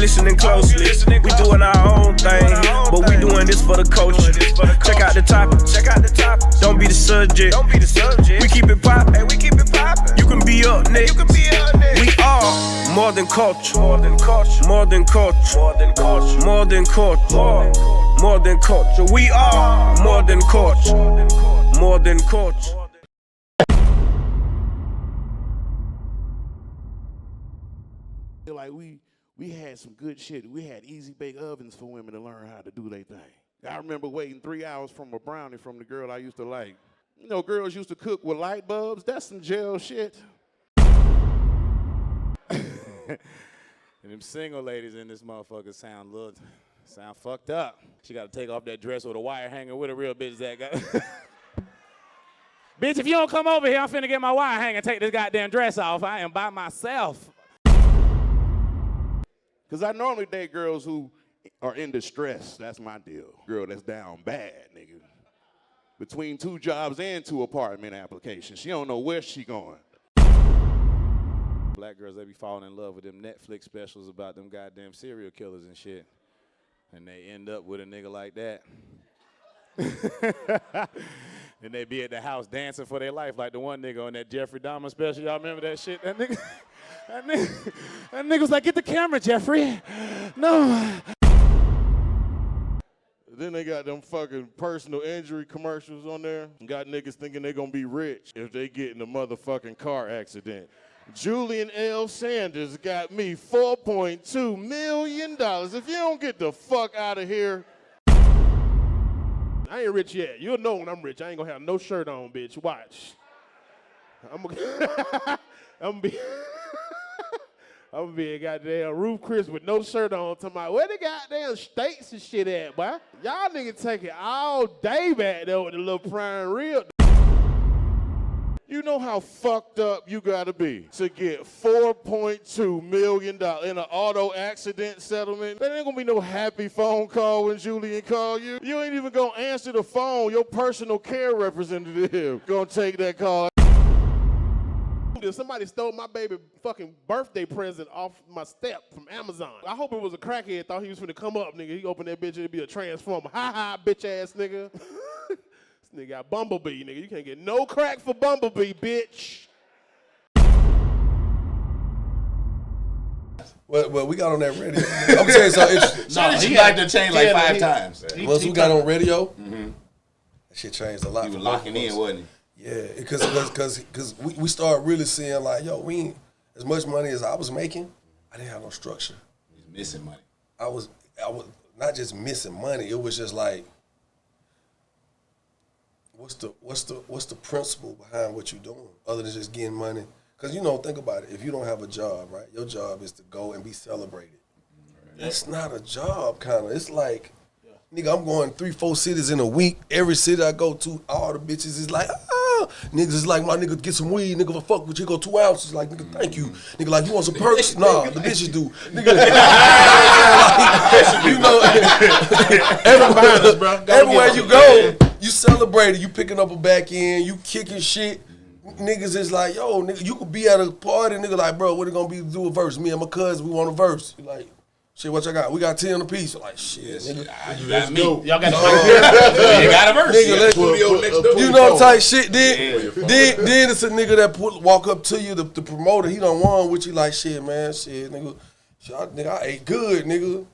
listening closely. We doing our own thing, but we doing this for the culture. Check out the topic. Don't be the subject. We keep it poppin'. You can be up next. We are more than culture. More than culture. More than culture. More than culture. More than culture. We are more than culture. More than culture. Like we had some good shit. We had easy bake ovens for women to learn how to do their thing. I remember waiting 3 hours from a brownie from the girl I used to like. You know, girls used to cook with light bulbs. That's some jail shit. And them single ladies in this motherfucker sound fucked up. She got to take off that dress with a wire hanger with a real bitch that got. Bitch, if you don't come over here, I'm finna get my wire hanger and take this goddamn dress off. I am by myself. Because I normally date girls who are in distress. That's my deal. Girl that's down bad, nigga. Between 2 jobs and 2 apartment applications. She don't know where she going. Black girls, they be falling in love with them Netflix specials about them goddamn serial killers and shit. And they end up with a nigga like that. And they be at the house dancing for their life like the one nigga on that Jeffrey Dahmer special. Y'all remember that shit? That nigga was like, get the camera, Jeffrey. No. Then they got them fucking personal injury commercials on there. Got niggas thinking they gonna be rich if they get in a motherfucking car accident. Julian L. Sanders got me $4.2 million. If you don't get the fuck out of here. I ain't rich yet. You'll know when I'm rich. I ain't gonna have no shirt on, bitch. Watch. I'm gonna be a goddamn Roof Chris with no shirt on. Talking about where the goddamn steaks and shit at, boy? Y'all niggas take it all day back there with the little prime rib. You know how fucked up you gotta be to get $4.2 million in an auto accident settlement? There ain't gonna be no happy phone call when Julian call you. You ain't even gonna answer the phone. Your personal care representative gonna take that call. If somebody stole my baby fucking birthday present off my step from Amazon. I hope it was a crackhead, thought he was finna come up, nigga. He opened that bitch, it'd be a transformer. Ha, bitch ass nigga. Nigga got Bumblebee, nigga. You can't get no crack for Bumblebee, bitch. Well, we got on that radio. I'm gonna tell you something interesting. No, he liked to change like 5 times. Once we got on radio, that shit changed a lot. He was locking in, wasn't he? Yeah, because we started really seeing like, yo, we ain't, as much money as I was making, I didn't have no structure. He was missing money. I was not just missing money. It was just like, what's the principle behind what you're doing other than just getting money? Because, think about it. If you don't have a job, right, your job is to go and be celebrated. Right. It's not a job, kind of. It's like, nigga, I'm going 3-4 cities in a week. Every city I go to, all the bitches is like, niggas is like, my nigga, get some weed. Nigga, if I fuck with you, go 2 ounces. Like, nigga, thank you. Nigga, like, you want some perks? Nah, the bitches do. Nigga, everywhere you go, you celebrated. You picking up a back end. You kicking shit. Niggas is like, yo, nigga, you could be at a party. Nigga, like, bro, what it gonna be to do a verse? Me and my cousin, we want a verse. Like, shit, what y'all got? We got 10 apiece. Like, shit, nigga. You got me. Y'all got You got a verse. Nigga, type shit. Then it's a nigga that walk up to you, the promoter, he done won with you like, shit, man, nigga, I ate good, nigga.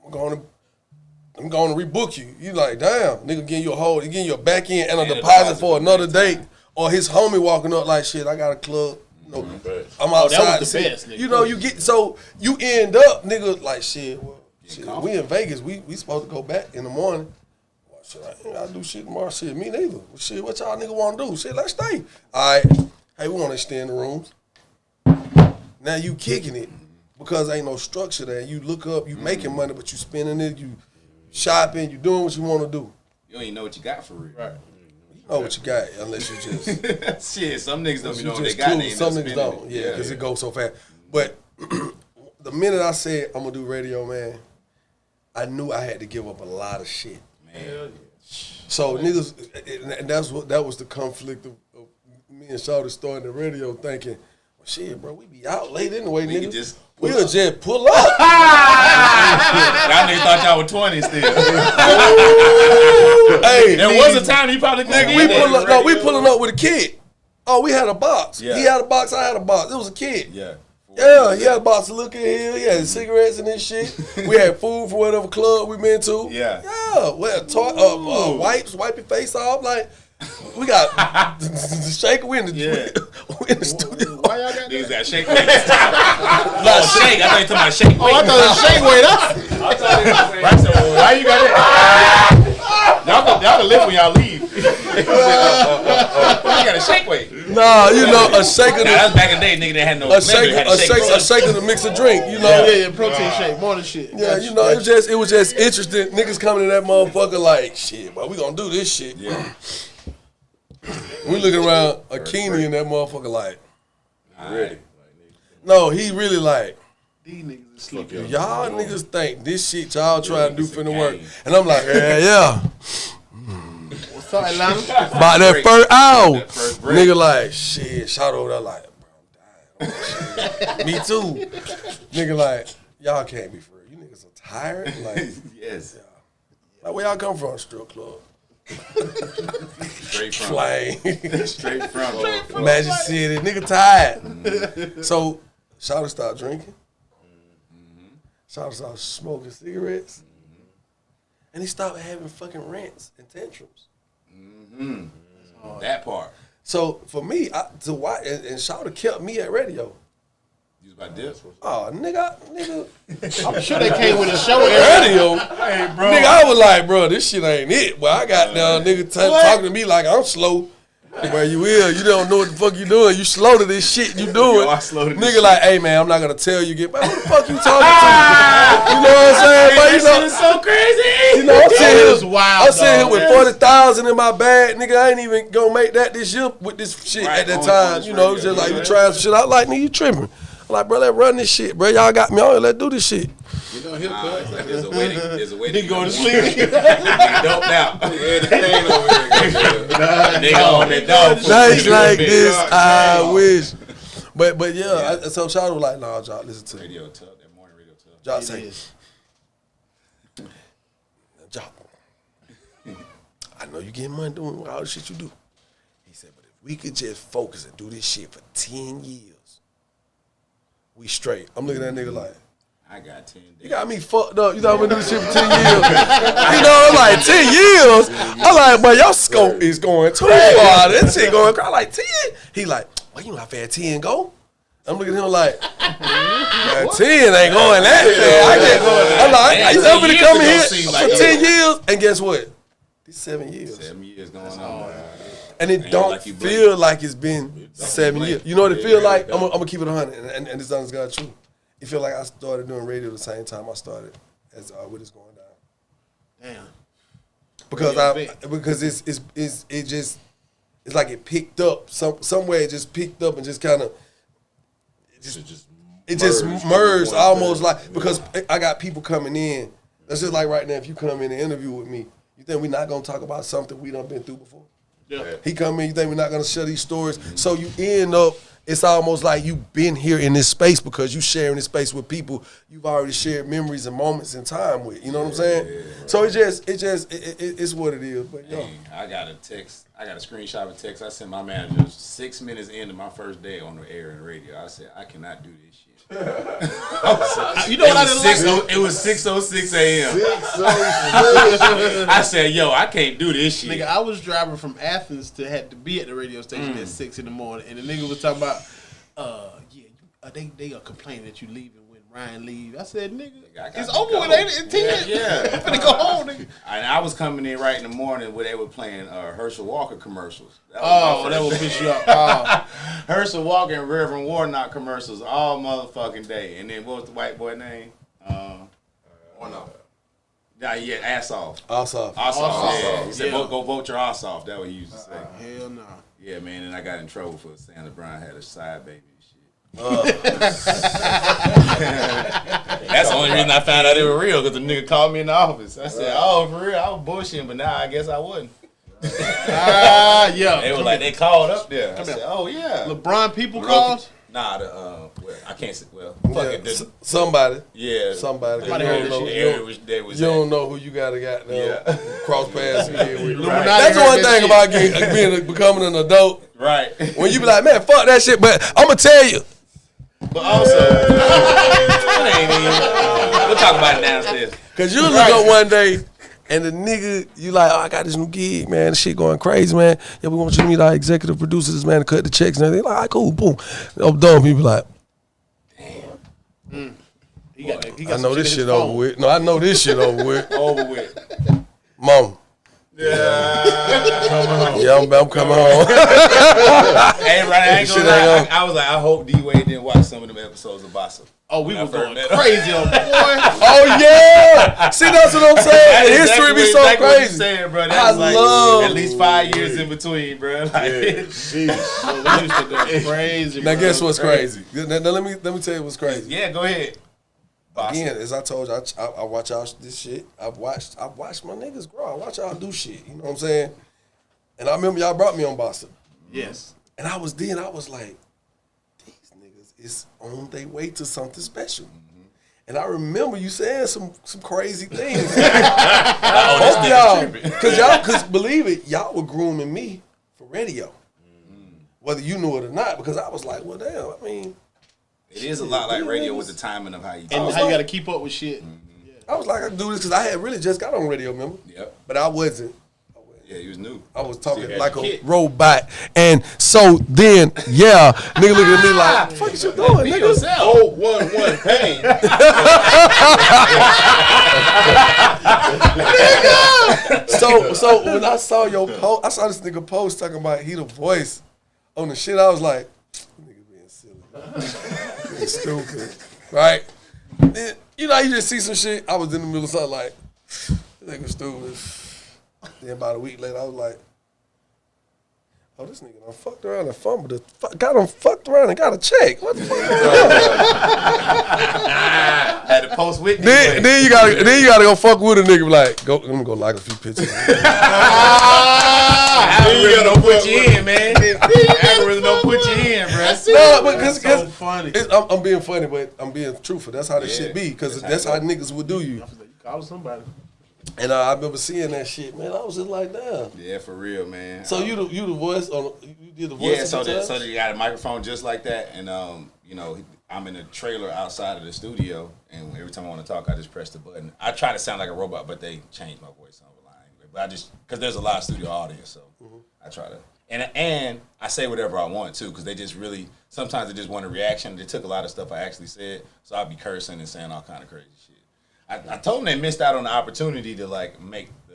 I'm going to rebook you. You like, damn, nigga getting you a back end and a deposit for another date. Or his homie walking up like, shit, I got a club. I'm outside. That was the best, nigga. You end up, nigga, like, shit, we in Vegas. We supposed to go back in the morning. Well, shit, I ain't gotta do shit tomorrow. Shit, me neither. Well, shit, what y'all nigga want to do? Shit, let's stay. All right. Hey, we want to extend the rooms. Now you kicking it because ain't no structure there. You look up, you making money, but you spending it, you shopping, you doing what you want to do. You don't even know what you got for real. Right. Know what you got unless you just shit. Some niggas don't even know what they cool. got. Some niggas don't, because it goes so fast. But the minute I said I'm gonna do radio, man, I knew I had to give up a lot of shit. Man. So niggas, and that was the conflict of me and Shawty starting the radio, thinking, well, Shit, bro, we be out late anyway, We nigga. could just We'll just pull up. Y'all niggas thought y'all were 20 still. Hey, There was a time you probably couldn't we get pull up. No, we pulling up with a kid. Oh, we had a box. Yeah. He had a box. I had a box. It was a kid. Yeah. Yeah, he had a box of look at here. He had cigarettes and this shit. We had food for whatever club we been to. Yeah. Yeah. We had wipes, wipe your face off. Like, we got the shaker. We in the, we in the studio. Why y'all got Niggas that? got shake weight. Shake. I thought you talking about shake weight. Oh, I thought it was shake weight. Right, so why you got that? Y'all can live when y'all leave. You got a shake weight. Nah, you know, a shaker. Now, that's back in the day, nigga that had no A shaker to mix a drink. You know. Yeah, protein shake, more than shit. Yeah, you know, it was just interesting. Niggas coming in that motherfucker like, shit, bro, we gonna do this shit. Yeah. We looking around Akini and that motherfucker like, Ready. no, he really like, These niggas is sleeping. y'all niggas think this shit y'all trying to do finna work. And I'm like, yeah. What's up, Atlanta? About that first hour. That first break. Nigga like, shit, shout over there like, bro, I'm dying. Me too. Nigga like, y'all can't be free. You niggas are tired. Like, Yes. like where y'all come from? Strip club. Straight from. Flame. Straight from. Magic City. Nigga tired. So, Shawty started drinking. Shawty started smoking cigarettes. And he stopped having fucking rants and tantrums. That part. So, for me, to watch, and Shawty kept me at radio. You was about this. Oh, nigga. I'm sure they came with a show. Radio? Hey, bro. Nigga, I was like, bro, this shit ain't it. But I got down, nigga talking to me like I'm slow. Where you will, you don't know what the fuck you doing. You slow to this shit you doing. Yo, I slow to this nigga shit. like, hey man, I'm not gonna tell you again. Man, what the fuck you talking to? You know what I'm saying? But you know, It's so crazy. you know, I'm sitting It was here, wild, I'm sitting here dog. with 40,000 in my bag, nigga. I ain't even gonna make that this year with this shit Right, at that on time. this You know, radio, just like yeah. you trying some shit. I like, nigga, you tripping. I'm like, bro, let's run this shit, bro. Y'all got me on here. Let's do this shit. You know, he'll cut. There's a way to. There's a way to. He going to sleep. Nigga doped out. Everything over here. Nigga on that dog. food. Nights like Big this, dog. I wish. But yeah, so Shawty was like, nah, Jock, listen to me. Radio tub. That morning radio tub. Jock say, Jock, I know you getting money doing all the shit you do. He said, but if we could just focus and do this shit for 10 years, we straight. I'm looking at that nigga like, I got 10 days. you got me fucked up. You thought we do this shit for 10 years. You know, I'm like, 10 years? I'm like, but your scope is going too far. That shit going, I'm like, 10? He like, well, you know how fast 10 go? I'm looking at him like, man, 10 ain't going that fast. I'm like, you ever been coming here for 10 years? And guess what? These 7 years. 7 years going on. And it Ain't don't like you blink. feel like it's been 7 years. You know what it feel really like? I'm don't. gonna keep it 100, and it's honest God true. It feel like I started doing radio the same time I started as what is going down. Damn. Because it's like it picked up somewhere. It just picked up and just kind of it just merged almost like, because I got people coming in. That's just like right now. If you come in and interview with me, you think we're not gonna talk about something we done been through before? Yeah. He come in, you think we're not gonna share these stories. So you end up, it's almost like you've been here in this space because you sharing this space with people you've already shared memories and moments and time with. You know what I'm saying? So it's what it is. But yo, Hey, I got a text. I got a screenshot of a text I sent my manager 6 minutes into my first day on the air and radio. I said, I cannot do this shit. You know what I didn't like? It was 6:06 a.m. I said, yo, I can't do this shit. Nigga, I was driving from Athens had to be at the radio station at 6 in the morning, and the nigga was talking about, they are complaining that you leaving when Ryan leaves. I said, nigga, I got it's to over go. with, ain't it? 10. Yeah. I'm finna go home, nigga. And I was coming in right in the morning where they were playing Herschel Walker commercials. That was my That first will piss you off. Herschel Walker and Reverend Warnock commercials all motherfucking day. And then what was the white boy name? Yeah, ass off. also, Ass off. Yeah. He said, Yeah. go vote your ass off. That's what he used to say. Hell no. Yeah, man. And I got in trouble for saying LeBron had a side baby and shit. That's the only reason I found out it was real, because the nigga called me in the office. I said, oh, for real? I was bullshitting, but now I guess I wasn't. Yeah. They were like, they called up there. I said, oh, yeah. LeBron people Roki- calls? Nah, I can't say. Well, fuck it. Somebody. Yeah. Somebody. You heard don't know, you don't know who you gotta got now. Cross paths with. Right. That's one thing about becoming an adult. Right. When you be like, man, fuck that shit, but I'm gonna tell you. But also, we'll talk about it downstairs. Cause you look up one day and the nigga, you like, oh, I got this new gig, man. This shit going crazy, man. Yeah, we want you to meet our executive producers, man, to cut the checks and everything. Like, all right, cool, boom. I'm done. People like, He got I know this shit over with. No, I know this shit over with. Over with. Mom. Yeah, I'm coming home. Hey, right, I ain't gonna lie. I was like, I hope D-Wade didn't watch some of them episodes of Bossa. Oh, we were going crazy on boy. Oh yeah, see that's what I'm saying. The history be so exactly crazy. What you're saying, bro. That's like at least 5 years in between, bro. Like, We used to go crazy. Now bro. guess what's crazy? Now, let me tell you what's crazy. yeah, go ahead. Bossa. Again, as I told you, I watch y'all this shit. I've watched my niggas grow. I watch y'all do shit. You know what I'm saying? And I remember y'all brought me on Bossa. Yes. And I was like, these niggas is on their way to something special. Mm-hmm. And I remember you saying some crazy things. Both y'all, cause believe it, y'all were grooming me for radio. Mm-hmm. Whether you knew it or not, because I was like, well, damn, I mean. It is a lot like radio with the timing of how you do And it. how you got to keep up with shit. Mm-hmm. I was like, I can do this because I had really just got on radio, remember? Yep. But I wasn't. Yeah, he was new. I was talking So you had like your a kid. robot. And so then, yeah, nigga look at me like, what the fuck is you doing, nigga? Oh, 1-1 pain. So when I saw your post, I saw this nigga post talking about he the voice on the shit, I was like, nigga being silly. Being stupid. Right? Then, you know, you just see some shit. I was in the middle of something like, this nigga stupid. Then about a week later, I was like, oh, this nigga done fucked around and fumbled. Got him fucked around and got a check. What the fuck? Had to post with then you gotta go fuck with a nigga. Like, let me go like a few pictures. Algorithm don't put you in, man. Algorithm don't put you in, bro. No, but cause So funny. I'm being funny, but I'm being truthful. That's how this shit be. Cause that's how niggas would do you. You call somebody. And I remember seeing that shit, man. I was just like, damn. Yeah, for real, man. So you the voice on? You did the voice? Yeah, so sometimes? you got a microphone just like that, and you know, I'm in a trailer outside of the studio, and every time I want to talk, I just press the button. I try to sound like a robot, but they changed my voice on the line. But I just because there's a live studio audience, so I try to and I say whatever I want too, because they just really sometimes they just want a reaction. They took a lot of stuff I actually said, so I'll be cursing and saying all kind of crazy shit. I told them they missed out on the opportunity to like make the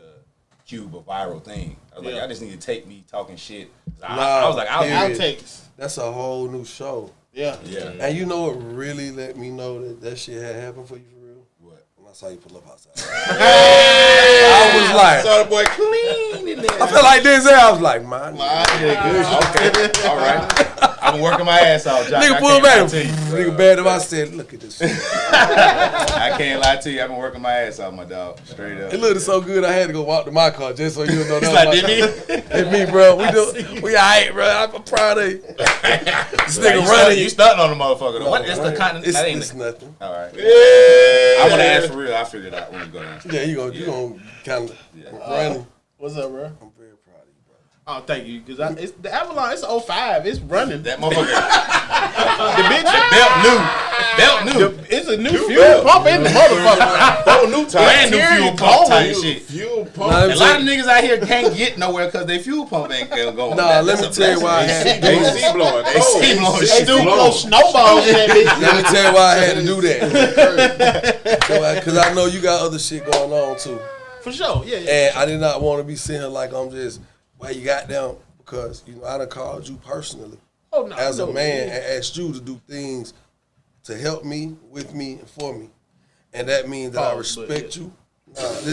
Cube a viral thing. I was like, I just need to take me talking shit. I was like, Outtakes. That's a whole new show. Yeah. Yeah. And you know what really let me know that shit had happened for you for real? What? When I saw you pull up outside. I was like, Saw the boy clean in there. I felt like Denzel. I was like, man. Okay, all right. I've been working my ass off, Josh. Nigga pull back. Nigga bad him. I said, look at this shit. I can't lie to you. I've been working my ass off, my dog. Straight up. It looked so good, I had to go walk to my car just so you know that. It's like, did me? It's me, bro. We alright, bro. I'm proud of you. This nigga running. You stunting on the motherfucker. Though. What is the content? That ain't It's nothing. all right. I want to ask for real. I figured out when we go down. Yeah, you gonna kind of running. What's up, bro? I'm very proud of you, bro. Oh, thank you. Because it's the Avalon, it's 05. It's running. That motherfucker. The bitch, Belt new. it's a new fuel pump in the motherfucker. Whole new time. Brand new fuel pump type shit. Fuel pump. Nah, A lot of niggas out here can't get nowhere because they fuel pump ain't going. Nah, let me tell you why I had to do this. AC blowing. AC blowing. They Shit. do blow snowballs in that bitch. Let me tell you why I had to do that. Because I know you got other shit going on too. For sure, yeah. And I did not want to be sitting here like I'm just, why you got down? Because, you know, I done called you personally Oh, no, as a no, man yeah. and asked you to do things to help me, with me, and for me. And that means that I Pause, but respect yeah. you. That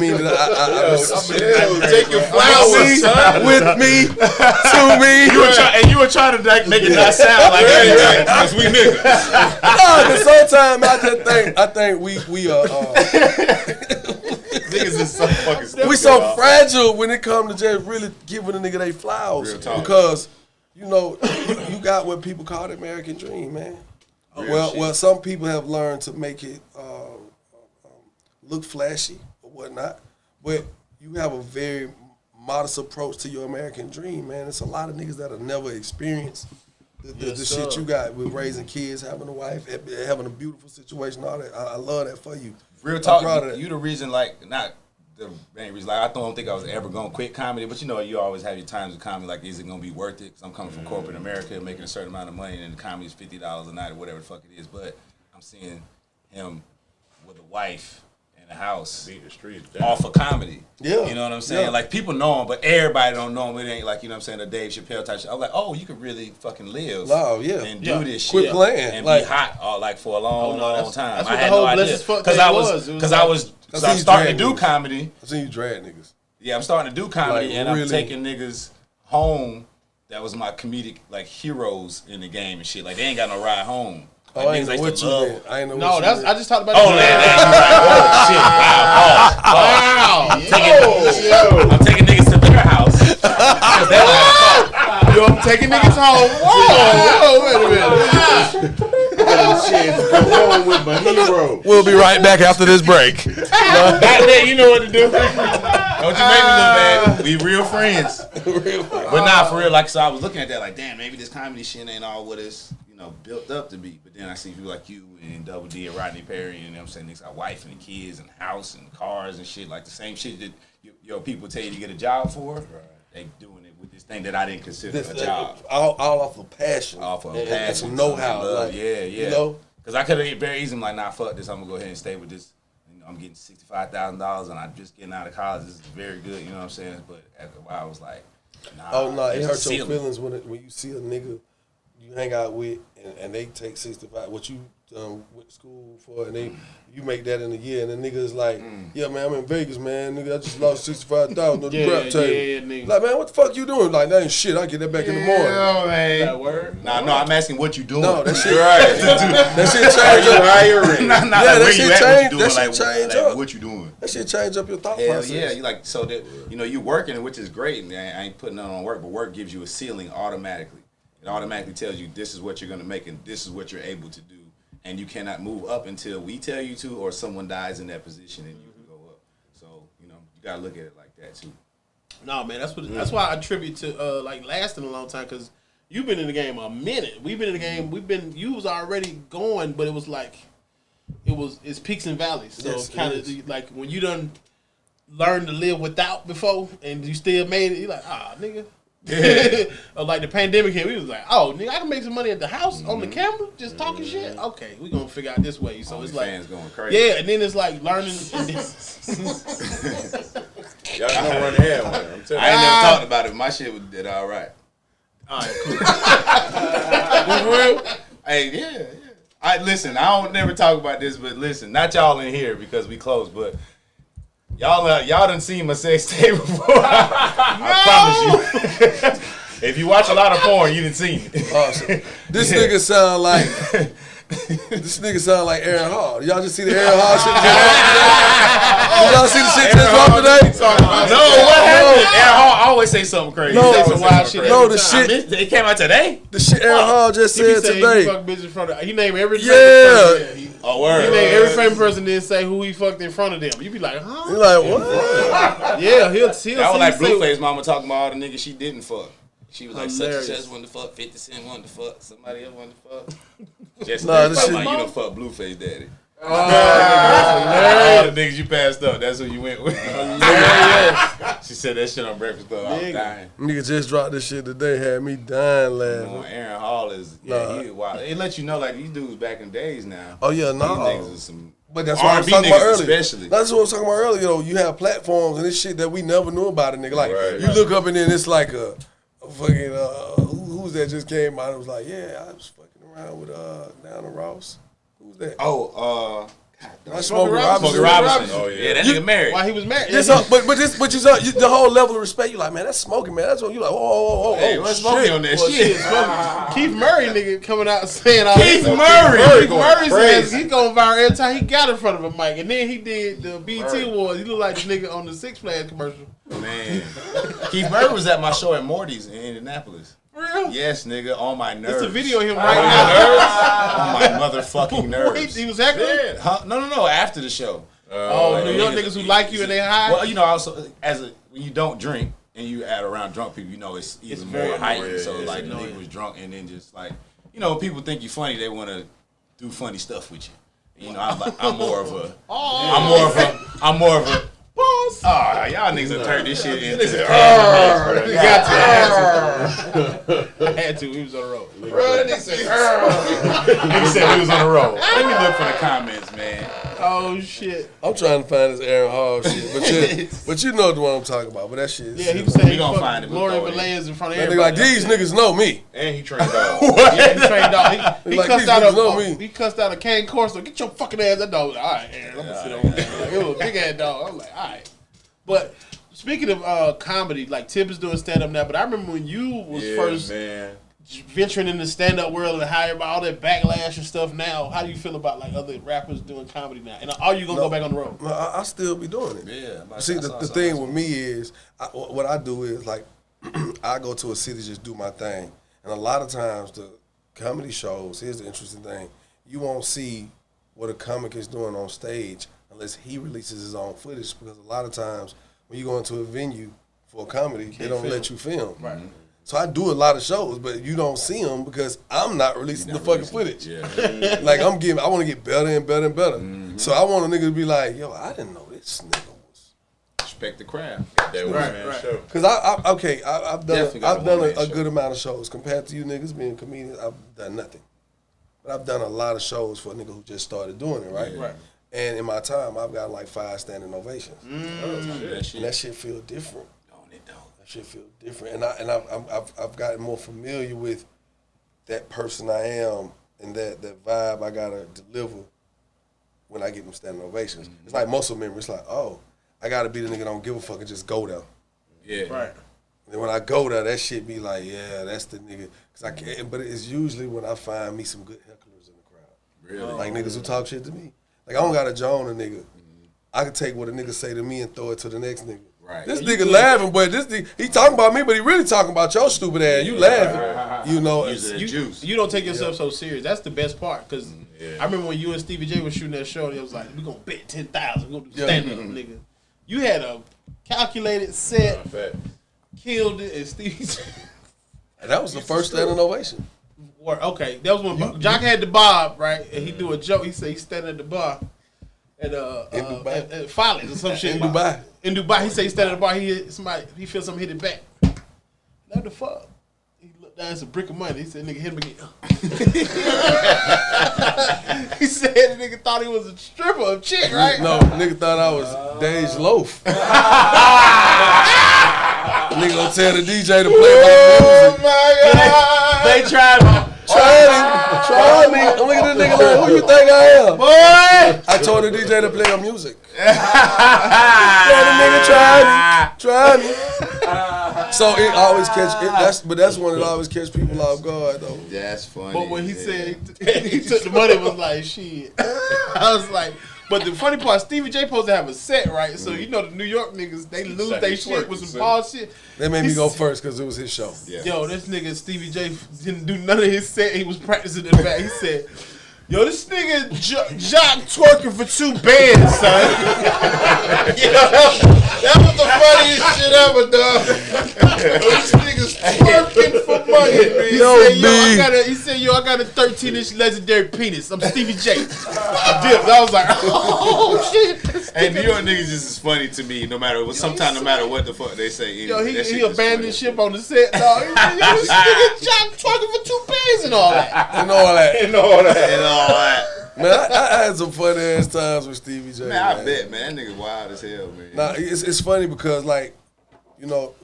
means that I Take your flowers, son. with me, to me. You were trying to like, make it not sound like that. Because we niggas. Because sometimes I think we are Niggas is so fucking stupid. we so fragile when it comes to just really giving a nigga they flowers. Real talk. Because you know, you got what people call the American dream, man. Real shit. Well, some people have learned to make it look flashy or whatnot, but you have a very modest approach to your American dream, man. It's a lot of niggas that have never experienced the shit you got with raising kids, having a wife, having a beautiful situation, all that. I love that for you. Real talk, you the reason, like, not the main reason. Like, I don't think I was ever gonna quit comedy, but you know, you always have your times with comedy. Like, is it gonna be worth it? Because I'm coming from corporate America, making a certain amount of money, and the comedy is $50 a night or whatever the fuck it is. But I'm seeing him with a wife and a house, Beat the streets off of comedy. Yeah. You know what I'm saying? Yeah. Like, people know him, but everybody don't know him. It ain't like, you know what I'm saying, the Dave Chappelle type shit. I was like, oh, you could really fucking live and do this shit. Quit playing. And Like, be hot like for a long time. That's I what had the whole no idea. Blessed Fuck Because thing I was. was starting to do comedy. I seen you drag niggas. Yeah, I'm starting to do comedy, Like, and really? I'm taking niggas home that was my comedic, like, heroes in the game and shit. Like, they ain't got no ride home. Like, I ain't niggas know used what to you love. did. I ain't know No, what you that's did. I just talked about. Oh, man, you right. Oh, shit. Wow. I'm taking niggas to their house. Yo, I'm taking niggas home. Whoa, wait a minute. Come home with my hero. We'll be right back after this break. You know what to do. Don't you make me look bad. We real friends. But nah, for real, like, so I was looking at that like, damn, maybe this comedy shit ain't all what it's, you know, built up to be. But then I see people like you and Double D and Rodney Perry, and you know what I'm saying, niggas got wife and kids and house and cars and shit, like the same shit that your people tell you to get a job for. Right. They doing it with this thing that I didn't consider a job. All off of passion. Off of and passion. some know-how. Love. Like, Yeah. You know? Because I could have very easily, like, nah, fuck this, I'm going to go ahead and stay with this. You know, I'm getting $65,000 and I'm just getting out of college. This is very good, you know what I'm saying? But after a while, I was like, nah. Oh, no, it there's a hurts your ceiling. feelings when you see a nigga you hang out with and they take 65, what you went to school for, and you make that in a year, and the nigga is like, yeah, man, I'm in Vegas, man, nigga, I just lost 65,000 on the crap table. nigga. Like, man, what the fuck you doing? Like, that ain't shit, I get that back in the morning. That word? Nah, no, I'm asking what you doing. No, that shit, Right. that shit change up. Hiring. Nah, Yeah, like, that where shit you at, what change- you that doing, shit like, change like, up. what you doing? That shit change up your thought Hell process. yeah, you like, so that, you know, you working, which is great, and I ain't putting none on work, but work gives you a ceiling automatically. It automatically tells you this is what you're gonna make and this is what you're able to do, and you cannot move up until we tell you to, or someone dies in that position and you can go up. So, you know, you gotta look at it like that too. No, man, that's why I attribute to like lasting a long time, because you've been in the game a minute. We've been in the game. You was already going, but it was like it's peaks and valleys. So Yes, kind it of like when you done learned to live without before, and you still made it. You're like, nigga. Yeah. Or like the pandemic hit, we was like, oh, nigga, I can make some money at the house on the camera, just talking shit. Okay, we gonna figure out this way. So it's like, fans going crazy. yeah, and then it's like learning. Y'all gonna run ahead with it. I'm telling I ain't never talked about it. My shit did all right. All right, cool. Hey, yeah. Listen, I don't never talk about this, but listen, not y'all in here because we close, but y'all done seen my sex tape before. I promise you. If you watch a lot of porn, you done seen it. Awesome. This nigga sound like Aaron Hall. Y'all just see the Aaron Hall shit? Did y'all see the shit just dropped today? No, what happened? Aaron Hall always say something crazy. No, He always some say wild something shit. crazy. No, the shit, It came out today? the shit Aaron Hall just He be said saying he today. fuck bitches in front of. He named every Yeah. famous person. He Oh, word. named every famous person, then say who he fucked in front of them. You be like, huh? You like, what? Yeah, he'll That was like say- Blueface mama talking about all the niggas she didn't fuck. She was like, Hilarious. such and such wanted to fuck, 50 Cent wanted to fuck, somebody else wanted to fuck. Just Nah, this talking shit- about you done fuck Blueface daddy. All the niggas you passed up, that's who you went with. She said that shit on Breakfast Club. I was dying. Nigga just dropped this shit today, had me dying laughing. Aaron Hall is, he wild. It lets you know, like, these dudes back in the days now. Oh yeah, These no. niggas is some But that's what I was R&B talking about niggas earlier. especially. That's what I was talking about earlier. You know, you have platforms and this shit that we never knew about a nigga. Like, Right. you look up and then it's like a fucking, who's that just came out and was like, yeah, I was fucking around with Nana Ross. Who's that? Oh, Smokey Smokey Robinson. Robinson. Oh, yeah. That nigga married. Why he was married? This, but the whole level of respect, you like, man, that's Smokey, man. That's what you like. Oh, Hey, what's Smokey on that Well, shit? shit, Keith Murray nigga coming out saying all Keith this. Murray. Keith Murray says crazy. he's going viral every time he got in front of a mic. And then he did the BT Awards. He looked like the nigga on the Six Flags commercial. Man, Keith Murray was at my show at Morty's in Indianapolis. Real? Yes, nigga, on my nerves. It's a video of him right now. On my motherfucking nerves. Wait, he was heckling? Huh? No, after the show. Oh, New York niggas who like you and they high? Well, you know, also when you don't drink and you add around drunk people, you know it's even more heightened. So like the nigga was drunk and then just like, you know, people think you funny, they want to do funny stuff with you. You know, I'm more of a boss. Oh, y'all niggas have turned this shit into. You got to. I had to. We was on the road. Bro, he said, He said we was on the road. Let me look for the comments, man. Oh shit! I'm trying to find this Aaron Hall shit, but you know the one I'm talking about. But that shit is Yeah, he was saying We gonna find it. Glory Valayas in front of that nigga everybody. like these niggas know me. and he trained dog. Yeah, he trained dog. He Like, cussed these out niggas know me. he cussed out a cane Corso. Get your fucking ass. That dog was like, all right, Aaron, I'm gonna sit over there. Like, it was a big ass dog. I was like, all right. But speaking of comedy, like Tip is doing stand up now. But I remember when you was first venturing in the stand up world and how about all that backlash and stuff. Now, how do you feel about like other rappers doing comedy now? And are you gonna go back on the road? No, I still be doing it. Yeah. See, the thing with me is, what I do is like, I go to a city just do my thing, and a lot of times the comedy shows. Here's the interesting thing: you won't see what a comic is doing on stage unless he releases his own footage. Because a lot of times when you go into a venue for a comedy, they don't let you film. Right. So I do a lot of shows, but you don't see them because I'm not releasing the fucking footage. Yeah. Like I want to get better and better and better. So I want a nigga to be like, yo, I didn't know this nigga was. Respect the craft. Show. Because I've done a good amount of shows compared to you niggas being comedians. I've done nothing, but I've done a lot of shows for a nigga who just started doing it, right? Right. And in my time, I've gotten like 5 standing ovations. And that shit feel different. Shit feel different, and I've gotten more familiar with that person I am and that vibe I gotta deliver when I get them standing ovations. It's like muscle memory. It's like, oh, I gotta be the nigga that don't give a fuck and just go there. Yeah, right. And when I go there, that shit be like, yeah, that's the nigga. Cause I can't. But it's usually when I find me some good hecklers in the crowd. Really, like niggas who talk shit to me. Like I don't gotta join a nigga. I can take what a nigga say to me and throw it to the next nigga. Right. This nigga laughing, but this nigga, he talking about me, but he really talking about your stupid ass. You laughing, you know. You don't take yourself so serious. That's the best part, because I remember when you and Stevie J was shooting that show, and it was like, we gonna bet 10,000, we gonna do stand up, nigga. You had a calculated set, killed it, and Stevie J. And that was the first standing ovation. Okay, that was when Jock had the bob, right, and he do a joke. He said he's standing at the bar. At Dubai. At Follies or some shit. In Dubai, he say he standing at the bar. He feel something hit it back. What the fuck? He looked down. It's a brick of money. He said, "Nigga, hit him again." He said, "The nigga thought he was a stripper, a chick, right?" No, nigga thought I was Dej Loaf. Nigga gonna tell the DJ to play my music. Oh my God! They tried. Try me. I'm looking at this nigga like, who you think I am? Boy! I told the DJ to play her music. Tell the nigga try me. So it always catch, that's one that always catch people off guard though. That's funny. But when he said he took the money, it was like, shit. I was like, but the funny part, Stevie J supposed to have a set, right? So you know the New York niggas, they lose their shit with some bullshit. They made me go first because it was his show. Yeah. Yo, this nigga Stevie J didn't do none of his set. He was practicing in the back. He said, yo, this nigga Jock twerking for 2 bands, son. That was the funniest shit ever, dog. This nigga's twerking for money. He said, yo, I got a 13-inch legendary penis. I'm Stevie J. I was like, oh, shit. Hey, New York niggas just is funny to me, no matter what. Sometimes, no matter what the fuck they say. Yo, he abandoned ship on the set, dog. He said, yo, this nigga Jock twerking for 2 bands and all that. Man, I had some funny ass times with Stevie J. Man, I bet, man. That nigga wild as hell, man. Nah, it's funny because like, you know,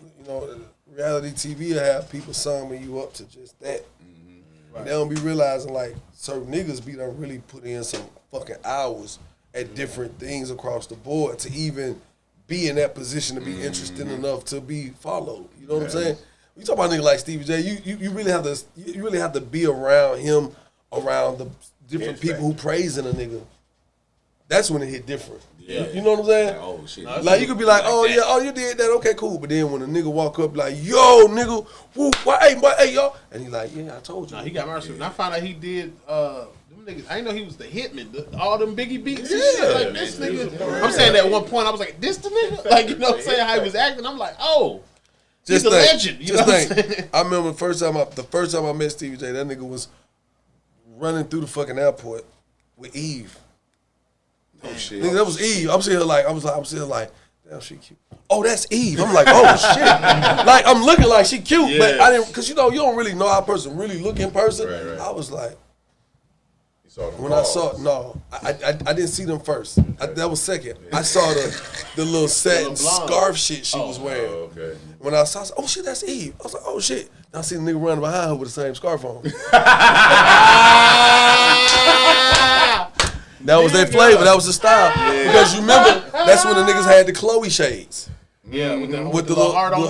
reality TV will have people summing you up to just that. Mm-hmm. Right. They don't be realizing like certain niggas be done really put in some fucking hours at different things across the board to even be in that position to be interested enough to be followed. You know what I'm saying? You talk about a nigga like Stevie J, you really have to be around him, around the different people who praising a nigga that's when it hit different. Yeah. You know what I'm saying? Oh shit. Like you could be like, oh yeah, oh you did that, okay, cool. But then when a nigga walk up like, yo, nigga, woo, hey, y'all, and he like, yeah, I told you. Nah, he got my respect. And I found out he did. Them niggas, I didn't know he was the hitman. All them Biggie beats and shit. Like this nigga. I'm saying at one point I was like, this the nigga? Like you know what I'm saying? How he was acting. I'm like, oh, he's a legend. You know what I'm saying? I remember the first time I met Stevie J, that nigga was running through the fucking airport with Eve. Oh shit. Nigga, that was Eve. I'm sitting here like, damn, she cute. Oh, that's Eve. I'm like, oh shit. Like I'm looking like she cute, but I didn't, cause you don't really know how a person really look in person. Right. I was like, when I I didn't see them first. That was second. I saw the little satin scarf shit she was wearing. Oh, okay. When I saw, oh shit, that's Eve. I was like, oh shit. Then I see the nigga running behind her with the same scarf on. That was their flavor. That was the style. Yeah. Because you remember, that's when the niggas had the Chloe shades. Yeah, with the little heart on the,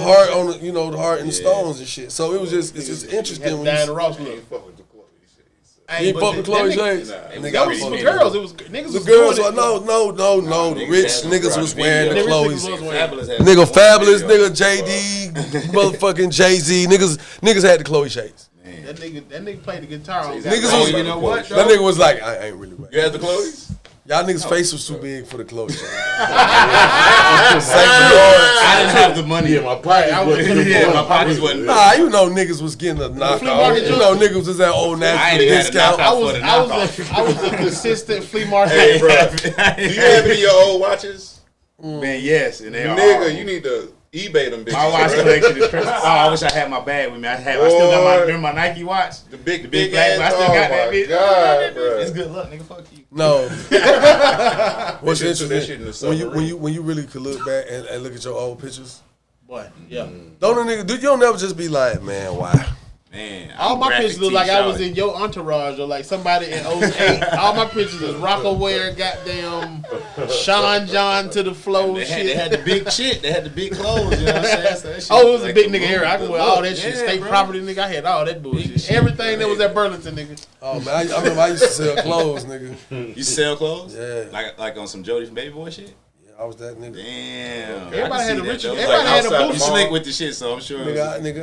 the heart and the stones and shit. So it's just interesting. When Diana Ross look. He ain't fuck with Chloe shades. That was for girls. It was niggas. The girls were no. The rich niggas was wearing the Chloes. Nigga Fabulous, nigga JD, motherfucking Jay-Z. Niggas had the Chloe shades. That nigga played the guitar. Niggas was, you know what? That nigga was like, I ain't really. You had the Chloes? Y'all niggas' face was too big for the Chloe shades. I didn't have the money in my pocket. My pockets wasn't. Nah, you know niggas was getting a knockoff. You know niggas was at Old National discount. I was a consistent flea market. Hey, bro, do you have any of your old watches? Man, yes, and they Nigga, you need to eBay them bitches. My watch collection is crazy. Oh, I wish I had my bag with me. I still got my Nike watch. The big black. I still got that bitch. God, bro. It's good luck, nigga. Fuck you. No. What's interesting? When you really could look back and look at your old pictures. Boy, yeah. Don't a nigga you don't never just be like, man, why? Man, all my pictures look like I was in your entourage or like somebody in 08. All my pictures is Rockaware, goddamn Sean John to the flow shit. They had the big shit. They had the big clothes. You know what I'm saying? So it was a big nigga here. I could wear all that shit. State property, nigga. I had all that bullshit. Everything that was at Burlington, nigga. Oh man, I remember I used to sell clothes, nigga. You sell clothes? Yeah. Like on some Jody from Baby Boy shit? I was that nigga. Damn. Everybody had a rich. Everybody had a booth. You slick with the shit, so I'm sure. I mean,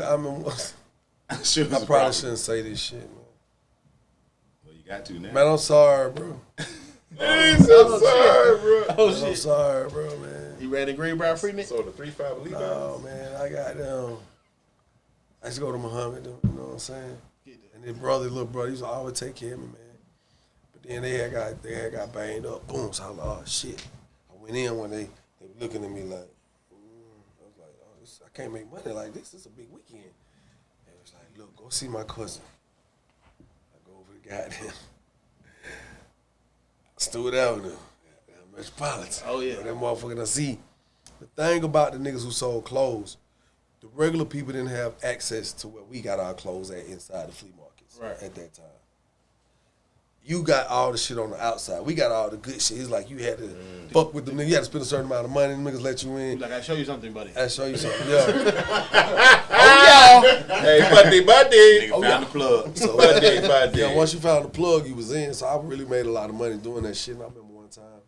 I probably shouldn't say this shit, man. Well, you got to now. Man, I'm sorry, bro. I'm so sorry, bro. Oh shit. I'm sorry, bro, man. You ran the Greenbrier Freeman? So the 3-5 Levi? Oh man, I got I used to go to Muhammad, you know what I'm saying? And his little brother, he used to always take care of me, man. But then they had got banged up. Boom, so I was like, oh shit. I went in when they were looking at me like, I was like, oh, I can't make money like this. This is a big weekend. And it was like, look, go see my cousin. I go over to goddamn Stewart Avenue, Metropolitan. Oh yeah. That motherfucker. I see. The thing about the niggas who sold clothes, the regular people didn't have access to where we got our clothes at inside the flea markets at that time. You got all the shit on the outside. We got all the good shit. It's like you had to fuck with them niggas. You had to spend a certain amount of money. Them niggas let you in. Like, I show you something, buddy. I show you something. Yeah. Oh yeah. Hey, buddy. Nigga found the plug. So, buddy. yeah, once you found the plug, you was in. So I really made a lot of money doing that shit. And I remember one time,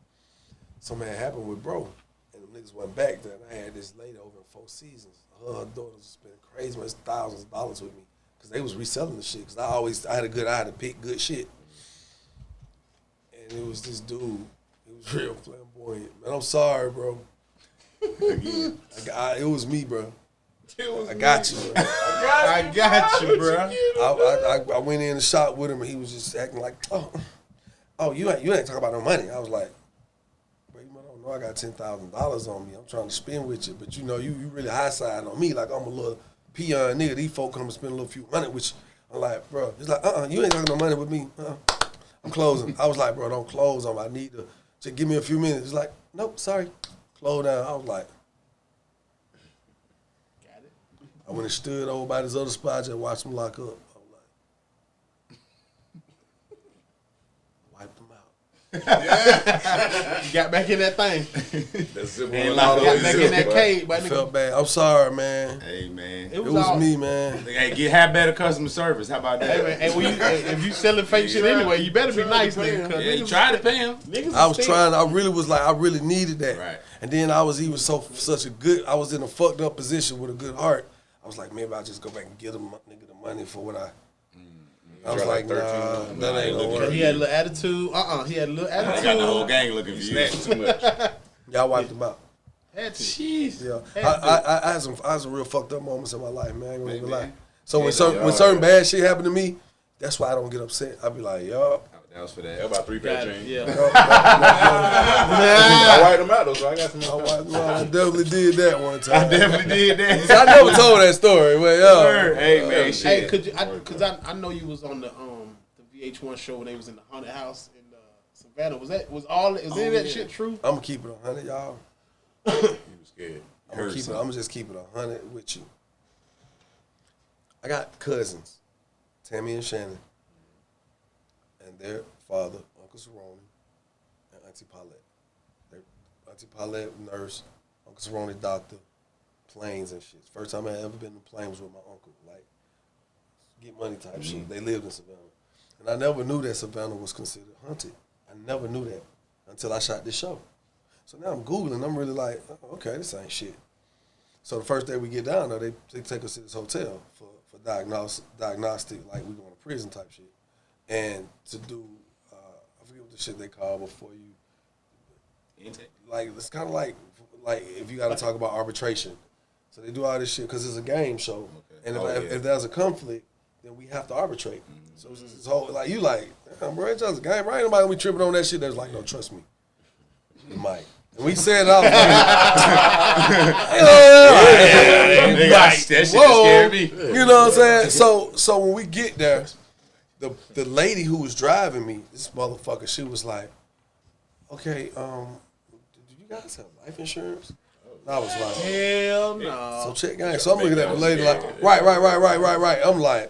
something had happened with bro. And them niggas went back there. And I had this lady over in 4 Seasons. Her daughter was spending crazy much thousands of dollars with me. Because they was reselling the shit. Because I had a good eye to pick good shit. And it was this dude. He was real flamboyant. Man, I'm sorry, bro. It was me, bro. I got you, bro. I got you, bro. I went in the shop with him, and he was just acting like, oh, you ain't talking about no money. I was like, bro, you don't know I got $10,000 on me. I'm trying to spend with you, but you know, you really high side on me, like I'm a little peon nigga. These folk come and spend a little few money with you. I'm like, bro, he's like, you ain't talking no money with me. I'm closing. I was like, bro, don't close on me. I need to just give me a few minutes. He's like, nope, sorry. Close down. I was like, got it. I went and stood over by this other spot, just watched him lock up. I was like, wipe him out. Got back in that thing. That's it. Got back in that cage. I felt bad. I'm sorry, man. Hey man, It was me, man. Hey, have better customer service. How about that? Hey, man, and if you selling fake shit anyway, you better be nice, nigga. Yeah, you try to pay him. I was trying. I really was like, I really needed that. Right. And then I was even such a good. I was in a fucked up position with a good heart. I was like, maybe I'll just go back and give the nigga the money for what I. I was like, nah, that ain't gonna work. He had a little attitude. He had a little attitude. I got the whole gang looking for you. Too much. Y'all wiped him out. Had to. Jeez. Yeah, I had some real fucked up moments in my life, man. I ain't gonna even lie. So when certain bad shit happened to me, that's why I don't get upset. I be like, yo. That was for that. That about 3 pair of jeans. Yeah. I wiped them out though, so I got some. I definitely did that one time. I definitely did that. I never told that story, but yo. Hey man, shit. Hey, could you? Because I know you was on the VH1 show when they was in the haunted house in Savannah. Is any of that shit true? I'm gonna keep it 100, y'all. You was scared. I'm gonna just keep it 100 with you. I got cousins, Tammy and Shannon, and their father, Uncle Cerrone, and Auntie Paulette. Auntie Paulette, nurse, Uncle Cerrone, doctor, planes and shit. First time I ever been to planes with my uncle, like get money type shit. They lived in Savannah. And I never knew that Savannah was considered haunted. I never knew that until I shot this show. So now I'm Googling, I'm really like, oh, okay, this ain't shit. So the first day we get down there, they take us to this hotel for diagnostic, like we going to prison type shit. And to do, I forget what the shit they call before you, like, it's kind of like if you got to talk about arbitration. So they do all this shit because it's a game show. Okay. And if there's a conflict, then we have to arbitrate. So it's this whole, like, you like, damn, bro, it's just a game, right? Nobody be tripping on that shit. There's like, no, trust me. You might. And we said, I was like, whoa. You know what I'm saying? So when we get there, the lady who was driving me, this motherfucker, she was like, okay, do you guys have life insurance? And I was like, hell no. So check gang. So I'm looking at the lady like, right. I'm like,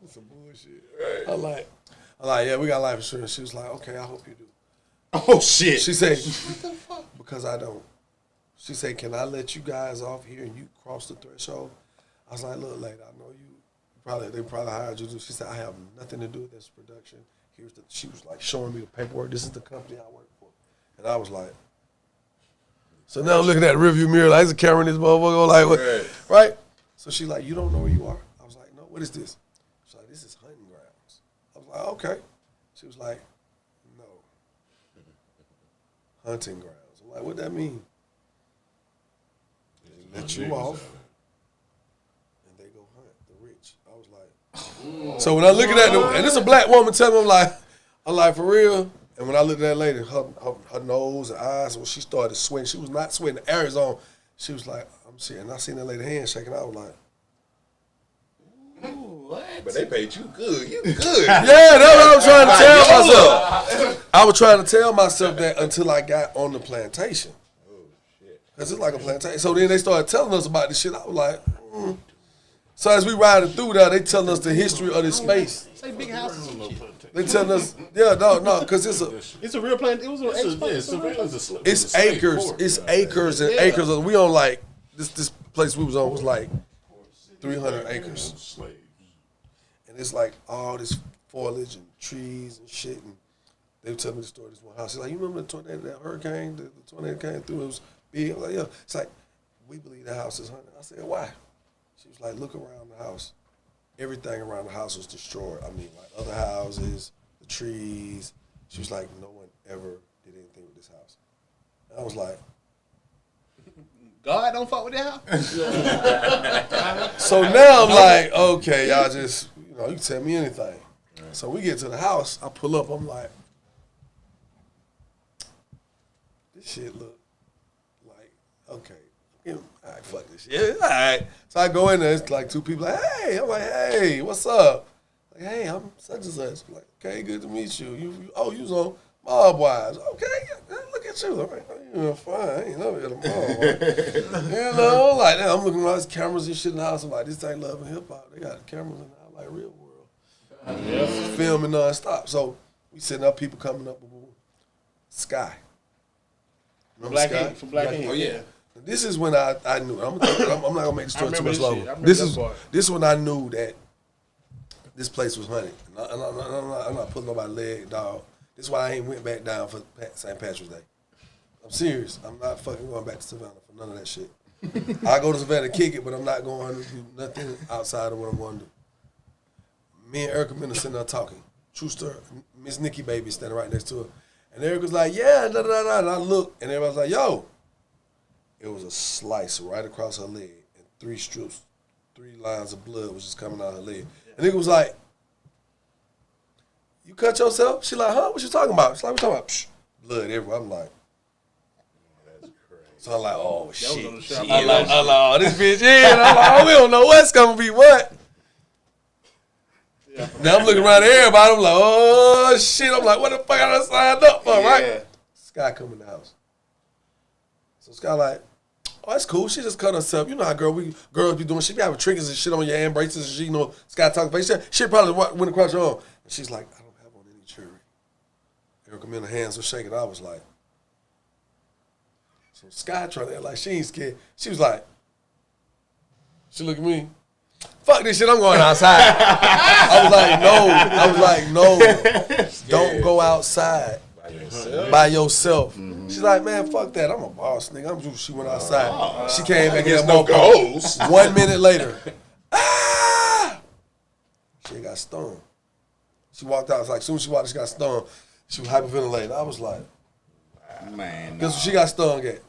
some bullshit. I'm like, yeah, we got life insurance. She was like, okay, I hope you do. Oh shit. She said, what the fuck? Because I don't. She said, can I let you guys off here and you cross the threshold? I was like, look, lady, I know they probably hired you. She said, I have nothing to do with this production. She was like showing me the paperwork. This is the company I work for. And I was like, so now I'm looking at the rearview mirror, like, there's a camera in this motherfucker, like, what? Right? So she's like, you don't know where you are? I was like, no, what is this? She's like, this is hunting grounds. I was like, okay. She was like, no. Hunting grounds. I'm like, what that mean? They let you off, and they go hunt the rich. I was like, so when I look at that, and this is a black woman telling me, I'm like, for real? And when I looked at that lady, her nose and eyes, when she started sweating, she was not sweating, the air is on. She was like, I'm seeing, and I seen that lady hand shaking. I was like, ooh, what? But they paid you good. You good. yeah, that's what I was trying to tell myself. I was trying to tell myself that until I got on the plantation. Oh, shit. Because it's like a plantation. So then they started telling us about this shit. I was like, So as we riding through there, they telling us the history of this space. Say big houses and shit. They telling us, no, because It's a real plant. It was it's acres. It's acres and acres. We on like, this place we was on was like 300 acres. And it's like all this foliage and trees and shit. And they were telling me the story of this one house. She's like, you remember the tornado, that hurricane? The tornado came through, it was big. I was like, yeah. It's like, we believe the house is haunted. I said, why? She was like, look around the house. Everything around the house was destroyed. I mean, like other houses, the trees. She was like, no one ever did anything with this house. And I was like, God don't fuck with that house. so now I'm like, okay, y'all just, you can tell me anything. So we get to the house, I pull up, I'm like, this shit look like, okay. All right, fuck this shit. All right. So I go in there, it's like two people like, hey. I'm like, hey, what's up? Like, hey, I'm such and such. I'm like, okay, good to meet you. You was on Mob Wives. Okay, look at you. I'm like, you're fine. I ain't never had a Mob. Like that. I'm looking at all these cameras and shit in the house. I'm like, this ain't Love and Hip Hop. They got cameras in the house like Real World. Filming nonstop. So we sitting up, people coming up. Sky. Remember Black Sky? Ink, from Black Ink. Oh, yeah. This is when I knew. I'm not gonna make the story too remember much this longer. shit. I remember This that is part. this when I knew that this place was hunted. I'm not putting nobody leg, dog. This is why I ain't went back down for St. Patrick's Day. I'm serious. I'm not fucking going back to Savannah for none of that shit. I go to Savannah to kick it, but I'm not going to do nothing outside of what I'm going to do. Me and Erica Miller sitting there talking. True story. Miss Nikki Baby standing right next to her. And Erica's like, yeah, da da da. And I look, and everybody's like, yo. It was a slice right across her leg, and 3 strips, 3 lines of blood was just coming out of her leg. And it was like, you cut yourself? She like, huh? What you talking about? She's like, what you talking about? Psh, blood everywhere. I'm like, so I'm like, oh shit. I'm like, oh, this bitch in. I'm like, oh, we don't know what's gonna be what. Yeah. Now I'm looking around at everybody. I'm like, oh shit. I'm like, what the fuck I done signed up for, right? Sky come in the house. So Sky like, oh, that's cool. She just cut herself. You know how girls be doing. She be having triggers and shit on your hand braces and she, you know, Sky talking face. She probably went across your arm. And she's like, I don't have on any jewelry. Erica Miller's hands were shaking. I was like, so Sky trying to act like she ain't scared. She was like, she looked at me. Fuck this shit, I'm going outside. I was like, no. Don't go outside. By yourself. Mm-hmm. She's like, man, fuck that. I'm a boss, nigga. She went outside. She came back in that motherfucker. 1 minute later. She got stung. She walked out. It's like, as soon as she walked, she got stung. She was hyperventilating. I was like, man. Guess what she got stung at?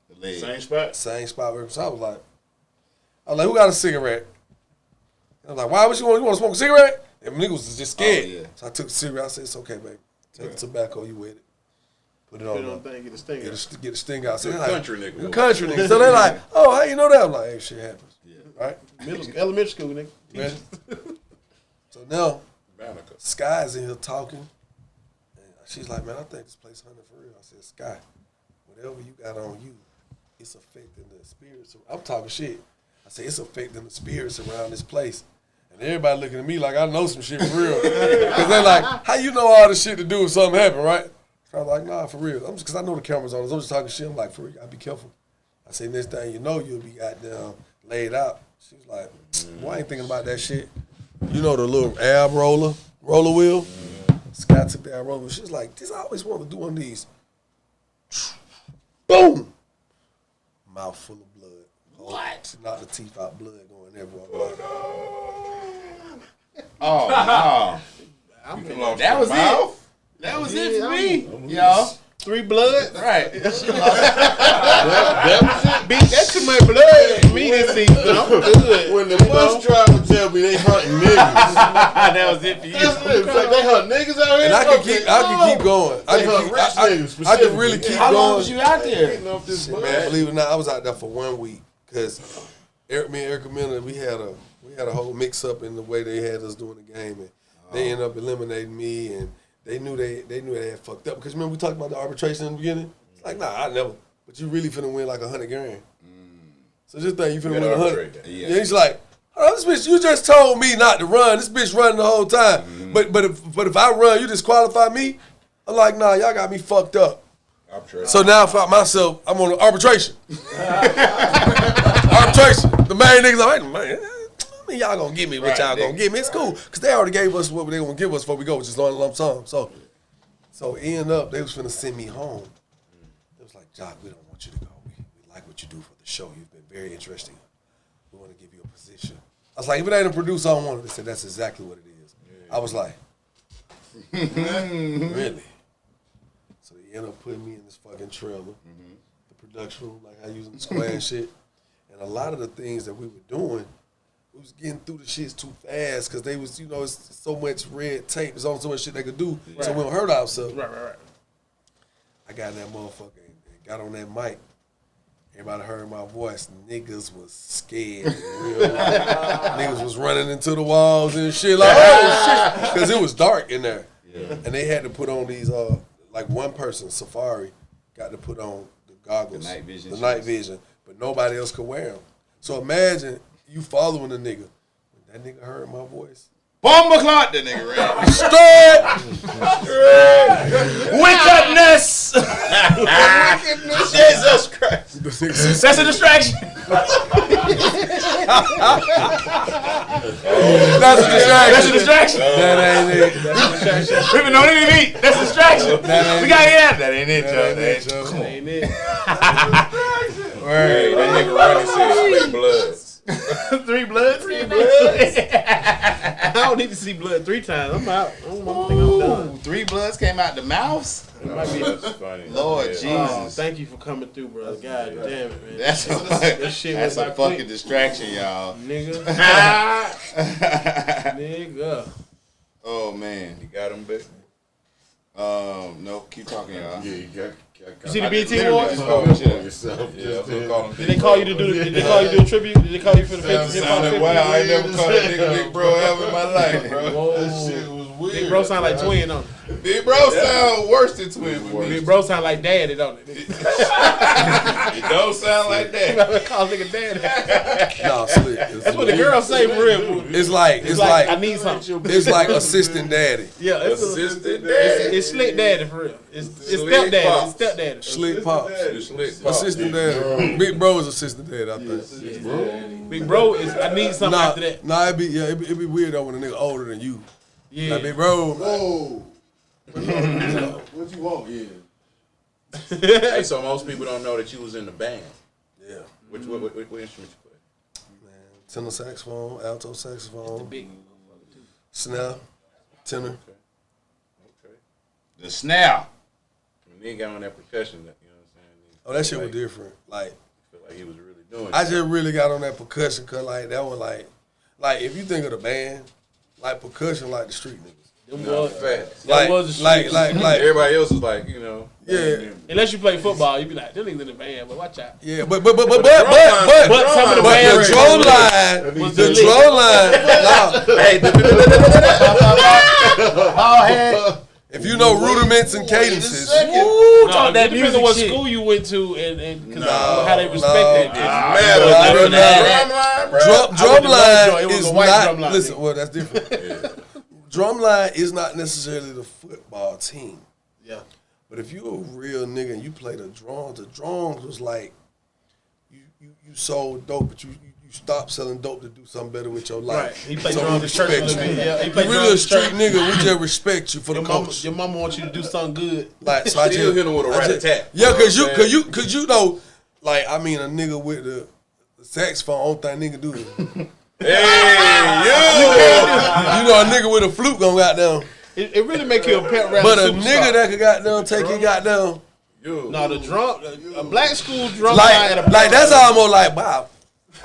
The leg. Same spot. Same spot. So I was like, who got a cigarette? I was like, why would you want to smoke a cigarette? And niggas was just scared. Oh, yeah. So I took the cigarette. I said, it's okay, baby. Take the tobacco, you with it. Put it on thing, get the sting out. Get the sting out. So country nigga. Country nigga. So they're like, oh, how you know that? I'm like, hey, shit happens. Yeah. Right? Elementary school, nigga. Yeah. So now, Sky's in here talking. And she's like, man, I think this place hunting for real. I said, Sky, whatever you got on you, it's affecting the spirits. I'm talking shit. I said, it's affecting the spirits around this place. And everybody looking at me like I know some shit for real. Because they're like, how you know all this shit to do if something happen, right? So I was like, nah, for real. Because I know the camera's on us. I'm just talking shit. I'm like, for real, I gotta be careful. I said, next thing you know, you'll be goddamn laid out. She was like, boy, I ain't thinking about that shit. You know the little ab roller wheel? Sky took the ab roller wheel. She was like, this I always wanted to do one of these. Boom! Mouth full of blood. What? She knocked the teeth out, blood going everywhere. Oh, no. That was it. That was it for me, y'all. 3 blood? Right. That was it. Beat that too much blood for me this season. I'm good. When the bus driver tell me they hunting niggas. That was it for you. It's like they hunt niggas out here. And I can keep going. I can really keep going. How long was you out there? Man, believe it or not, I was out there for 1 week because me and Erica Miller, we had a whole mix up in the way they had us doing the game, and they ended up eliminating me, and they knew they had fucked up because remember we talked about the arbitration in the beginning. It's like, nah, I never. But you really finna win like $100 grand. So just think you finna win 100. Yeah, he's like, oh, this bitch, you just told me not to run. This bitch running the whole time. But if I run, you disqualify me. I'm like, nah, y'all got me fucked up. So now I found myself, I'm on arbitration. Arbitration. The main niggas like, man, y'all gonna give me what y'all gonna give me. It's cool, because they already gave us what they gonna give us before we go, which is on a lump sum. So end up, they was finna send me home. It was like, Jock, we don't want you to go. We like what you do for the show. You've been very interesting. We want to give you a position. I was like, if it ain't a producer, I don't want it. They said, that's exactly what it is. Yeah. I was like, really? So they ended up putting me in this fucking trailer, the production room, like I using the square and shit. And a lot of the things that we were doing, we was getting through the shits too fast because they was, you know, it's so much red tape. There's only so much shit they could do, so we don't hurt ourselves. Right. I got in that motherfucker and got on that mic. Everybody heard my voice. Niggas was scared. Niggas was running into the walls and shit like, oh shit, because it was dark in there. Yeah. And they had to put on these, like one person, Safari, got to put on the goggles, the night vision, but nobody else could wear them. So imagine you following a nigga. When that nigga heard my voice, Bomba clock, that nigga ran. straight, Wickedness. That's a distraction. That's a distraction. That's a distraction. That ain't it. Women don't need to eat. That's a distraction. We gotta get out. That ain't it, Joe. That ain't it. Hey, that nigga Ronnie said 3 bloods. 3 bloods? 3 bloods? I don't need to see blood 3 times. I'm out. I don't think I'm done. 3 bloods came out the mouths? It might be. That's funny. Lord Yeah. Jesus. Oh, thank you for coming through, bro. God damn it, man. That's That shit a was like fucking quick. distraction, y'all. Nigga. Nigga. Oh, man. You got him, bitch? No, keep talking, y'all. Yeah, you got. You see the BT Awards? Yourself. Did they call you to do? Did they call you to do a tribute? Did they call you for the 50? Sounded wild. I ain't never called that nigga Big Bro ever in my life, bro. That shit was weird. Big bro sound like twin, don't it? Big Bro sound worse than twin with me. Big bro sound like daddy, don't it? It don't sound like that. You call nigga daddy. Nah, slick. That's what the girls say for real. It's like I need something. it's like assistant daddy. Yeah, Assistant daddy. it's slick daddy for real. It's Slick stepdaddy. pops. It's stepdaddy. Slick pops. You slick pop. Assistant daddy. Big bro is assistant daddy, I think. Big bro is. I need something Nah, after that. nah, it'd be weird though when a nigga older than you. Yeah. Like, big bro. Whoa. What you want? Yeah. Hey, so most people don't know that you was in the band. Yeah. What instrument you play? Tenor saxophone, alto saxophone, Big. snare, tenor. Okay. The snare. When they got on that percussion, you know what I'm saying? Oh, that shit was different. Like, Feel like he was really doing I it. just really got on that percussion cause like that one like if you think of the band, like percussion like the street niggas. Them No, was, facts. that was the like streets. Everybody else is like, you know. yeah. Unless you play football, you be like, them niggas in the band, but watch out. Yeah, but But some of the the drum line, if you know rudiments and cadences, No, that depends on what school you went to and how they respect that. Drum line It was is a white not. drum line. Listen, well that's different. Drum line is not necessarily the football team. Yeah. But if you a real nigga and you play the drums was like you sold dope, but you stopped selling dope to do something better with your life. Right. He played So drums we in church a respect little you. bit. Yeah, he You played really a drums in street church. nigga. We just respect you for the coach. Your mama wants you to do something good. Like so I Still just hit him with a I just- rat-a-tat. Yeah, cause You know what I'm you know, like I mean a nigga with the saxophone, only thing nigga do is Hey, you know a nigga with a flute gonna goddamn. It really make you a pet rap. But a nigga that could goddamn take it goddamn. yo. No, the drum, a black school drum line at a Like that's almost like wow.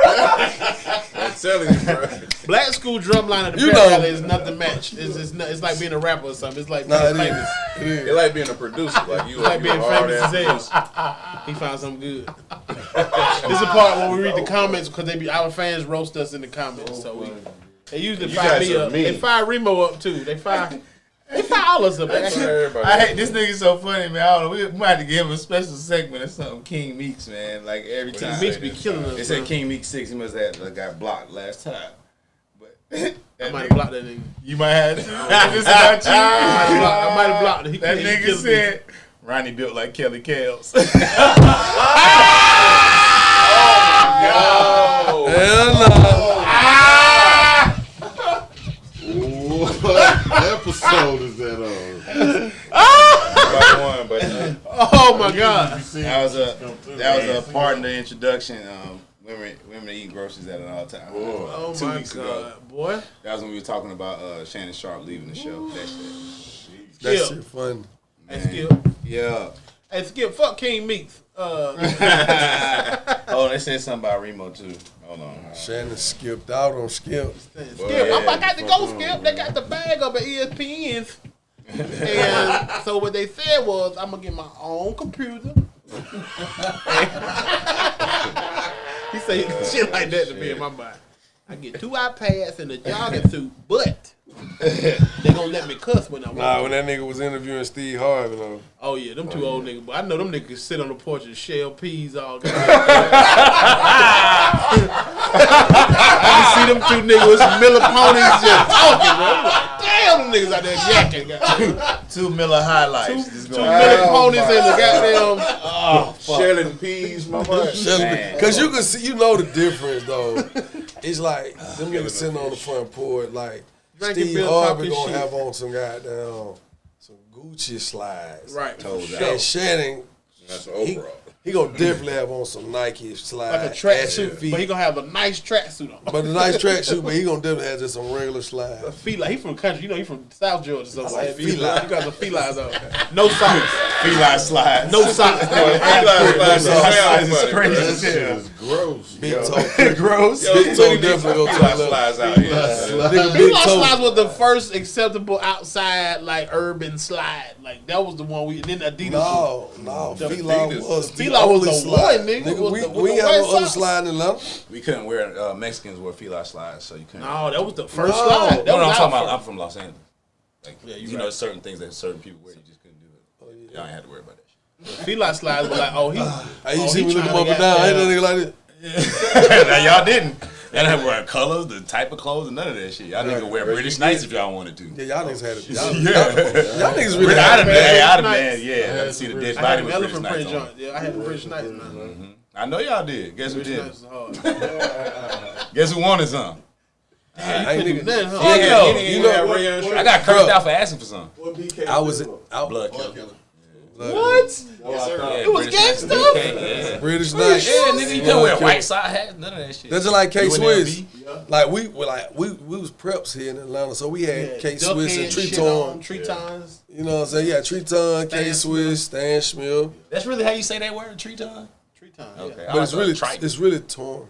I'm telling you, bro. black school drum line at the You pet know. rally is nothing matched. It's like being a rapper or something. It's like Nah, being it famous. is. It is. It like being a producer. Like you It's like being hard famous ass as hell. He found something good. This is the part when we read the comments because our fans roast us in the comments. So they usually You fire guys me are up. mean. They fire Reemo up too. They fire all us up. Everybody. I hate this nigga so funny, man. I don't know. We might have to give him a special segment or something. King Meeks, man. Like every time. Meeks be killing us. They said man. King Meeks 6. He must have got blocked last time. But I might have blocked that nigga. you might have to. This about you. I might have blocked it. That nigga said Ronnie built like Kelly Kales. Hell no. What episode is that on? Oh my god. That was a part in the introduction. Women eat groceries at an all time. Oh 2 my weeks ago. god, boy. That was when we were talking about Shannon Sharp leaving the show. That shit. That Skip. shit fun. Hey Skip. Yeah. Hey Skip. Fuck King Meeks. Oh, they said something about Reemo too. Hold on. Shannon skipped out on Skip. Skip. I got to go. Skip. They got the bag up at ESPN's. And so what they said was, I'm gonna get my own computer. He said shit like that to me in my mind. I get 2 iPads and a jogging suit, but they gonna let me cuss when I want. Nah, when that nigga was interviewing Steve Harvey though. Oh yeah, them 2 old niggas. But I know them niggas sit on the porch and shell peas all day. I can see them two niggas with some Miller ponies just talking, bro. I'm like, damn, them niggas out there yakking. 2 Miller highlights. Two Miller ponies and the goddamn. Shelling peas, my man. Because you can see, you know the difference though. It's like them niggas sitting on the front porch, like Drinking Steve Bill Harvey talking gonna shit. have on some goddamn some Gucci slides. Right. And Shannon, That's an overall. he gonna definitely have on some Nike slides. Like a tracksuit, ashy feet. but he gonna have a nice tracksuit on. But a nice tracksuit, but he gonna definitely have just some regular slides. Feet like he from country, you know he from South Georgia, so like like feline. he got the felines on. No socks, Feline slides. no socks. It's crazy That as shit hell. is gross. Big yo. toe. Gross. Big toe definitely go to the left. Slides out here. Nigga, big Felines toe. slides was the first acceptable outside like urban slide. Like that was the one we. And then Adidas. No, The Feline was the Feline was only the slide. one, nigga, with the We ain't white have no other socks. slide in Atlanta. We couldn't wear Mexicans wear feline slides, so you couldn't. No, that was the first No. slide. That No, was I'm our talking about. first. I'm from Los Angeles. Like, Yeah, you you know, right. certain things that certain people wear, you just couldn't do it. Y'all ain't had to worry about that shit. Feline slides were like, oh he. Hey, you oh, see he me looking trying up to and down. goddamn- Ain't no nigga like this. Now y'all didn't. Y'all didn't wear colors, the type of clothes, and none of that shit. Y'all niggas wear British Knights if y'all wanted to. Yeah, y'all niggas had it. Y'all I'd niggas really have had been, it. I'd have Knights. been, yeah. I'd see the dead I body had with elephant British print Knights on. joint. Yeah, I had the British Knights, man. I know y'all did. Guess who British did? Knights was hard. Guess who wanted some? I ain't nigga. Then, huh? Fuck no. You know, I got cursed out for asking for some. What BK? I was Blood killer. What? Yeah, It was British Knights, gangsta? BK, yeah. British Knights. Yeah, nigga, you couldn't wear white side hats, none of that shit. That's just like K You went Swiss. LB? Like we was preps here in Atlanta, so we had K Duck Swiss and head shit Triton. on, Tritons. You know what I'm saying? Yeah, Triton, K Stan Swiss, Stan Schmill. That's really how you say that word, Triton? Triton. Okay. Yeah. But it's really torn.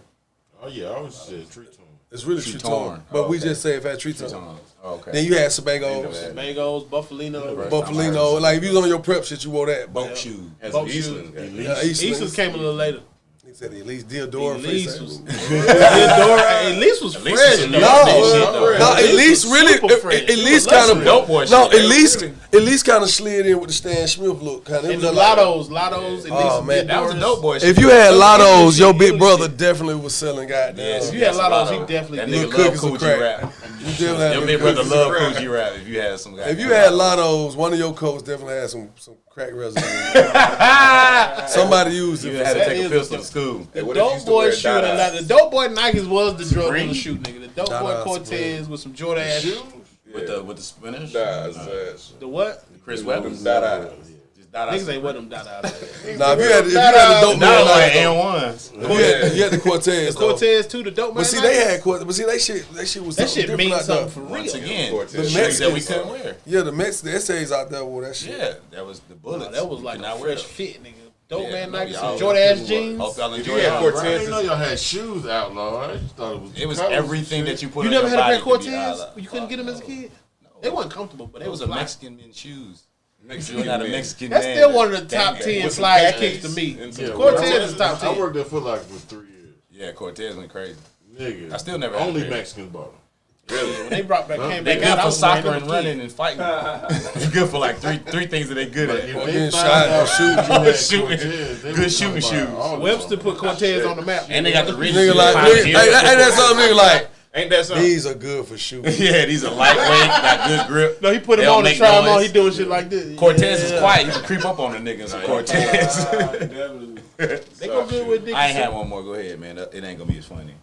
Oh yeah, I always said treat to him. It's really Triton. Triton. But Oh, we okay. just say it had Triton. Triton. Okay. Then you had Sebagos, Mangoes, Buffalino. Buffalino. Like if you was on your prep shit, you wore that. Boat shoes. Boat shoes. Eastlands came a little later. He said at least Deodora Elise face. was Elise was Elise fresh. was though. No, at least really, super fresh. at least She was kind of dope boy no, shit. at least kind of slid in with the Stan Smith look. Kind of. And the Lottos, Elise. Oh, man. That was a dope boy shit. If you had Lottos, your big English brother shit. definitely was selling goddamn. Yes, If you had yes, Lottos, Lotto. he definitely That did. nigga Little love cookies and Coogee crack. rap. You definitely had Your little big brother cookies love and crack. Coogee rap if you had some guy. If you had Lottos, one of your coats definitely had some crack residue. Somebody used You it. had to That take a is pistol the- to school. The what if you dope used to boy wear shoe, Dada? the dope boy Nikes was the drug Supreme? dealer shoe, nigga. The dope boy Dada Cortez Supreme. with some Jordan ass. With the spinners. The what? Chris Weapons. Just Dada. Niggas ain't with them Dada. Nah, if you had the dope Not man, like Nikes, N1s. you had the Cortez. though. Cortez too, the dope man. But see, Nikes. they had Cortez. But see, that shit was That something shit different means out there. something for real. Once again, Cortez. the The shirts that we Mexicans- couldn't wear. Yeah, the essays out there with that shit. Yeah, that was the bullets. No, that was like You a cannot wear fresh those. fit, nigga. Dope Yeah, man no, Nikes, y'all some Jordan ass Hope jeans. y'all If enjoy you had y'all. Cortez, Right. I didn't know y'all had shoes outlaw. I just thought it was. It was colors and everything shit. that you put You on never your had a pair body of could be Cortez? outlaw. You couldn't get them as a kid? They wasn't comfortable, but It they was was a fly. Mexican men's shoes. Mexican You got a men. Mexican That's man. still one of the top That- 10 with some slide khakis kicks to me. and some- Cortez is top I 10. worked at Foot Locker for 3 years. Yeah, Cortez went crazy. Nigga. I still never had Only a pair. Mexicans bought them. When they brought back, came They back good out, I for was soccer wearing and them a running kid. and fighting. It's good for like three things that they good at. If getting they shot found or out shooting. you had Shooting. Cortez, they Good was shooting talking about shoes. all the Webster time. put Cortez on the map. And they got the rich Nigga like, nigga, ain't that something? Nigga like, Ain't that something? these are good for shooting. Yeah, these are lightweight, got good grip. No, he put They him don't on and make try him on. noise. He doing shit like this. Cortez Yeah. is quiet. You can creep up on the niggas. Cortez. They go good with Dickinson. I ain't had one more. Go ahead, man. It ain't gonna be as funny.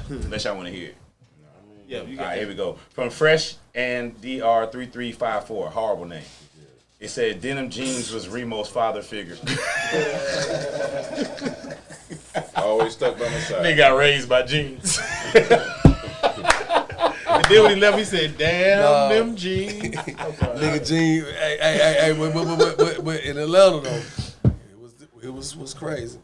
Unless y'all want to hear it. Yeah, you All got right, here we go. From Fresh and DR3354, horrible name. It said denim jeans was Remo's father figure. Always stuck by my side. They got raised by jeans. And then when he left, he said, "Damn Nah. them jeans." Nigga, Gene, hey, but in Atlanta though, it was crazy.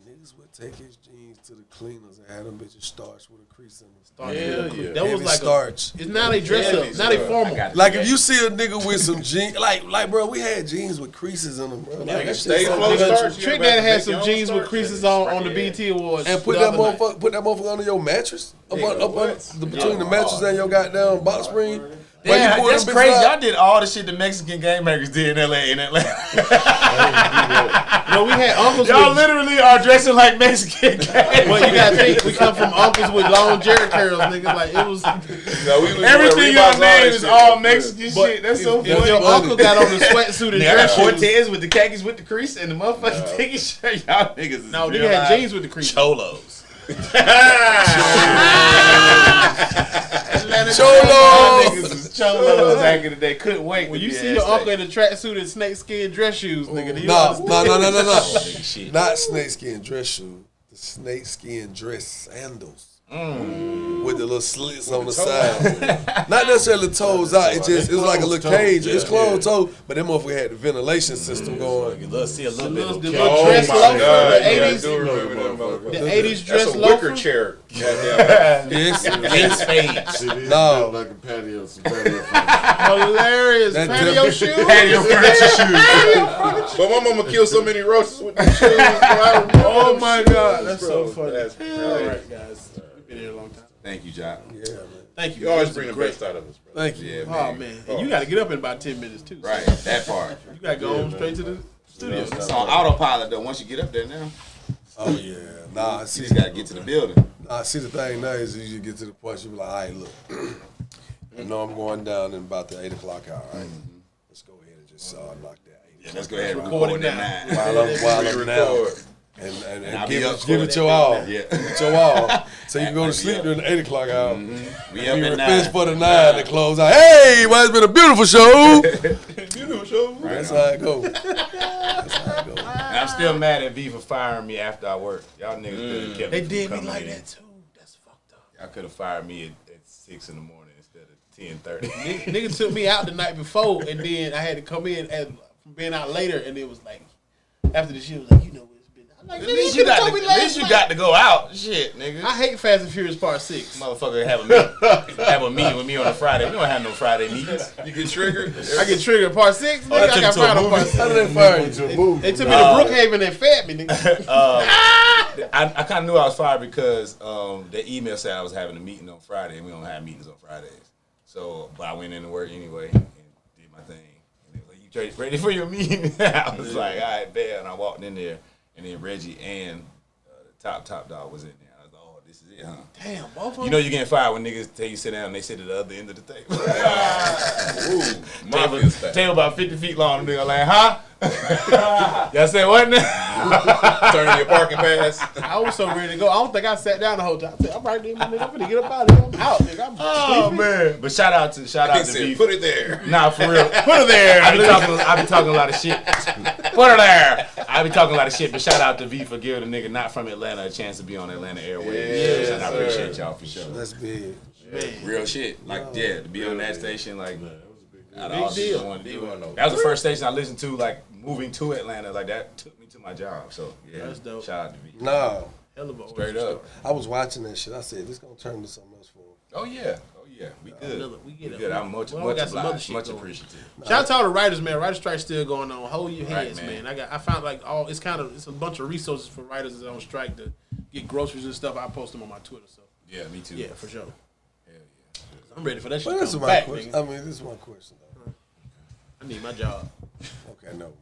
Niggas would take his jeans to the cleaners and have them bitches starched with a crease in them. Hell yeah. That was Heavy like starch. it's now they dress up. Now they formal. Like if you see a nigga with some jeans, like bro, we had jeans with creases in them, bro. Like, that shit stay so close good. starch. Trick Daddy had some jeans with creases on the BET Awards. And put the that other night. motherfucker under your mattress, between the mattress and your goddamn box spring. Yeah, pulled that's them crazy. bitches out? Y'all did all the shit the Mexican game makers did in Atlanta. No, we had uncles. Y'all with, literally are dressing like Mexican game. Well, you gotta think we come from uncles with long Jerry curls, nigga. Like it was. No, we Everything y'all name is all Mexican But shit. That's so if funny. your uncle got on the sweatsuit and I got dress shoes. Cortez with the khakis with the crease and the motherfucking ticket shirt. Y'all niggas is No, real nigga had life jeans with the crease. cholos. Cholos. Niggas is cholos back in the day. Couldn't wait. When to you be see at your state. uncle in a tracksuit and snakeskin dress shoes, nigga. No. Nigga, shit. Not snakeskin dress shoes. The snakeskin dress sandals. With the little slits on the side. Not necessarily toes out. It's like a little cage. It's closed toe, but that motherfucker had the ventilation system going. You love see a little bit of The Oh little dress loafer, the I 80s, do remember that motherfucker. the 80s dress That's a wicker loafer. chair. Goddamn. Yes. spades. No. Like a patio, some patio furniture. Hilarious. That Patio dip- shoes. Patio furniture shoes. But my mama killed so many roaches with them shoes. Oh my God, that's so funny. That's All right, guys, we've been here a long time. Thank you, Jock. Yeah, man. Thank you. You always This bring is the great. best out of us, bro. Thank you. Yeah, Oh man, and you got to get up in about 10 minutes too. so Right, that part. You got to go home straight to the studio. It's on autopilot though. Once you get up there now, Oh yeah. Nah, you see, just gotta get to the building. see the thing now is you get to the point you be like, all right, look. I know I'm going down in about the 8 o'clock hour, right? Let's go ahead and just knock that 8 Yeah, let's go ahead and Record record it it now. now. while I'm down. Record. And I'll give be up it for your all. Yeah. Give it your all. So you can go I'll to be sleep up. during the 8 o'clock hour. We up You at finish 9. for the 9 to close out. Hey, well, it's been a beautiful show. Beautiful show. That's how it goes. That's how it goes. And I'm still mad at V for firing me after I work. Y'all niggas could have kept They me from did me coming like in. that too. That's fucked up. Y'all could have fired me at 6 in the morning instead of 10:30. Nigga took me out the night before, and then I had to come in from being out later, and it was like after the shit it was like, you know what it's been. I'm like, At nigga, least you you got told me to, last night. got to go out. Shit, nigga. I hate Fast and Furious Part 6. Motherfucker have a meeting with me on a Friday. We don't have no Friday meetings. You get triggered. I get triggered Part 6. Nigga, I I took got it to a fired on Part movie. 6. How did they fire you? They took me to Brookhaven and fed me, nigga. I kind of knew I was fired because the email said I was having a meeting on Friday, and we don't have meetings on Fridays. So, but I went into work anyway and did my thing. And they was like, "You ready for your meeting?" I was like, "All right, bet." And I walked in there, and then Reggie and the top dog was in there. I was like, "Oh, this is it, huh?" Damn, both of them. You know you getting fired when niggas tell you sit down and they sit at the other end of the table. Ooh, mafia style. Table about 50 feet long. The nigga like, huh? Y'all say what now? Turn your parking pass. I was so ready to go. I don't think I sat down the whole time. I said, I'm right there, nigga. I'm finna get up out of here. I'm out, nigga. I'm Oh sleepy. man! But shout out to He V. said, put it there. Nah, for real. Put her there. I be talking a lot of shit. Put her there. I be talking a lot of shit, but shout out to V for giving a nigga not from Atlanta a chance to be on Atlanta Airways. Yes, and I appreciate y'all for sure. That's big. Real shit. Like, yeah, to be on that station, like, out of Big all shit deal. I wanted to Big do. one, though. That was the first station I listened to, like, moving to Atlanta. Like, that took me to my job. So, yeah. That's dope. Shout out to V. No, Hell of a Straight up. I was watching that shit. I said, this gonna turn into something else for him. Oh, yeah. Oh, yeah. We good. We get it. Good. I'm much Well, we got some other obliged. shit Much going. appreciative. Shout out to all the writers, man. Writer strike still going on. Hold your Right, heads, man. man. I found like it's a bunch of resources for writers that's on strike to get groceries and stuff. I post them on my Twitter. So Yeah, me too. yeah, for sure. Hell yeah. I'm ready for that shit But to this is come my back, question. nigga. I mean, this is my question though. I need my job. Okay, no, man.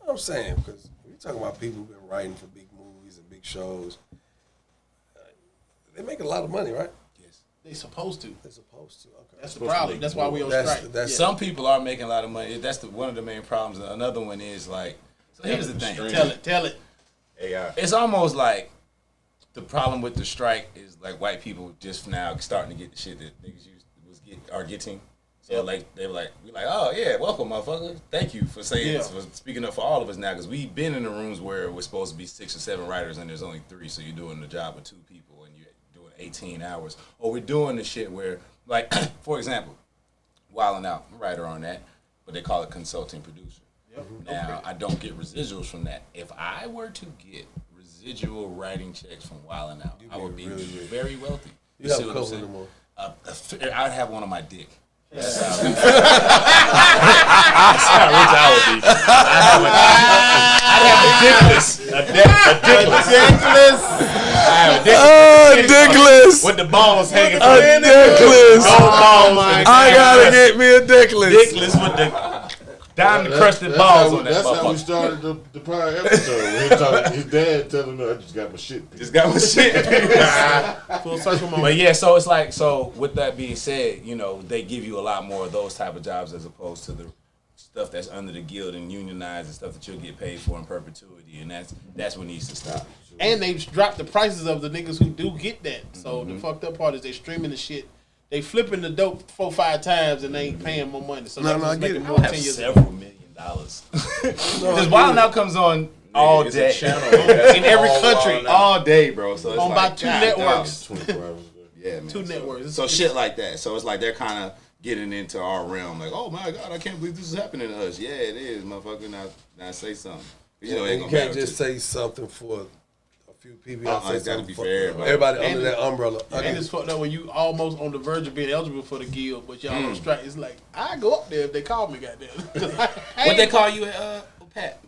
I'm saying because we talking about people who've been writing for big movies and big shows. They make a lot of money, right? They supposed to. They're supposed to. Okay. That's the problem. That's why we on That's- strike. that's- Some people are making a lot of money. That's one of the main problems. Another one is like, so here's the thing. Tell it. AI. It's almost like the problem with the strike is like white people just now starting to get the shit that niggas are getting. So like they were like, we like, oh yeah, welcome, motherfucker. Thank you for saying Yeah. for speaking up for all of us now, because we've been in the rooms where we're supposed to be 6 or 7 writers and there's only 3, so you're doing the job of 2 people and you're doing 18 hours. Or we're doing the shit where, like, for example, Wildin' Out, I'm a writer on that, but they call it consulting producer. Now, I don't get residuals from that. If I were to get residual writing checks from Wildin' Out, I would be really rich. very wealthy. You have see a what I'm couple saying? anymore. I'd have one on my dick. That's how rich I would be. I'd have ridiculous. Dickless. With the balls hanging. Dickless. balls. I gotta get me a dickless. Dickless with the diamond crusted balls on that That's how we motherfucker. started the prior episode. His dad telling him, I just got my shit. Just got my shit. Full circle moment. But yeah, so it's like, so with that being said, you know, they give you a lot more of those type of jobs as opposed to the stuff that's under the guild and unionized and stuff that you'll get paid for in perpetuity, and that's what needs to stop. And they've dropped the prices of the niggas who do get that. So the fucked up part is they streaming the shit. They flipping the dope 4-5 times and they ain't paying more money. So No, they're I just get making it. more I have 10 years. several $1 million. Because Wild Out comes on all It's day. a channel. In every country. All day, bro. So it's On like, about 2 God, networks. 24 hours a day. Yeah, man. 2 networks. So shit like that. So it's like they're kind of getting into our realm. Like, oh my God, I can't believe this is happening to us. Yeah, it is, motherfucker. Now say something. You know, it ain't You gonna can't matter just to say something for a few people. You gotta say it's gotta something be for for everybody. everybody And under that umbrella. And it's fucked up when you almost on the verge of being eligible for the guild, but y'all on strike. It's like, I go up there if they call me, goddamn. What they call you, Pat?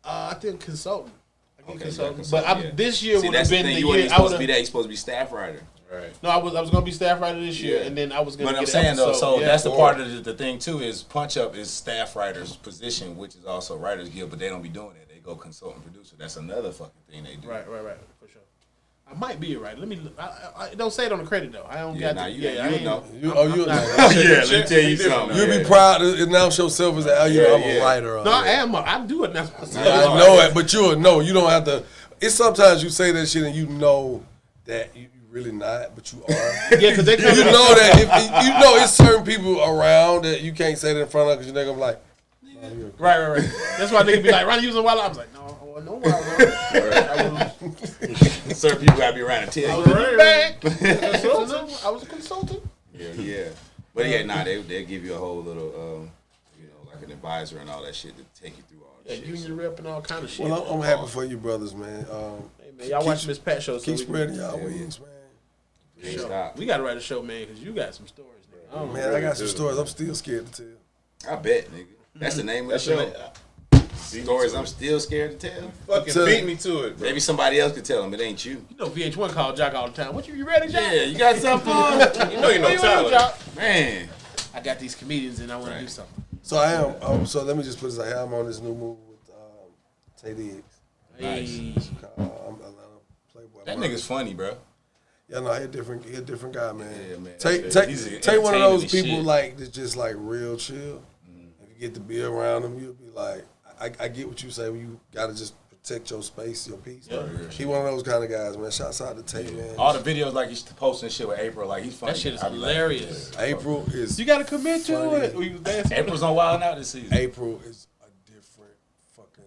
I think consultant. I think Okay, consultant. yeah, But consultant, this year See, would that's have the been thing. the You weren't year even I supposed to would be have. that. You're supposed to be staff writer. Right. No, I was gonna be staff writer this year, Yeah. and then I was gonna. But I'm get saying though, episode, so yeah. that's the part of the thing too is Punch Up is staff writer's position, which is also writer's guild, but they don't be doing it. They go consultant producer. That's another fucking thing they do. Right, for sure. I might be a writer. Let me. I don't say it on the credit though. I don't Yeah, got. nah, to, you yeah, I would ain't- know. You I'm know. not- Yeah, let me tell you something. You'll be proud to announce yourself as I'm a writer. No, I am. I do it now. I know it, but you'll know. You don't have to. It's sometimes you say that shit and you know that you really not, but you are. Yeah, because they come. You know that if you know it's certain people around that you can't say that in front of because you're gonna be like, Right. That's why niggas be like, "Ronnie using wild." I was like, no wild. Certain people gotta be around and tell you. I was a consultant. Yeah. But yeah, nah, they give you a whole little, like an advisor and all that shit to take you through all Yeah, that shit. union rep and all kind of shit. well, I'm happy for you brothers, man. Hey, man, y'all watch Miss Pat show. So Keep we can- spreading y'all wings, man. Can't stop. We gotta write a show, man, because you got some stories. Nigga. I don't know. Man, I got some stories. I'm still scared to tell. I bet, nigga. That's the name of the That's show. your Stories I'm still scared to tell. Fucking Tell- beat me to it, bro. Maybe somebody else could tell them. It ain't you. You know VH1 called Jock all the time. What you ready, Jock? Yeah, you got something for us? You know you know What Tyler. Jock? Man. I got these comedians and I want to do something. So I am. So let me just put this out here. I'm on this new movie with Tay Diggs. Hey. I'm Atlanta Playboy. That nigga's funny, bro. Yeah, no, he a different guy, man. Yeah, man. Take He's one of those entertaining as people shit. like that's just like real chill. If you get to be around him, you'll be like, I get what you say. When you gotta just protect your space, your peace. He one of those kind of guys, man. Shouts out to Tay, man. All the videos like he's posting shit with April, like he's funny. That shit is I be like, hilarious. April is You got to commit to Funny. it. We was dancing. April's on Wild Out this season. April is a different fucking.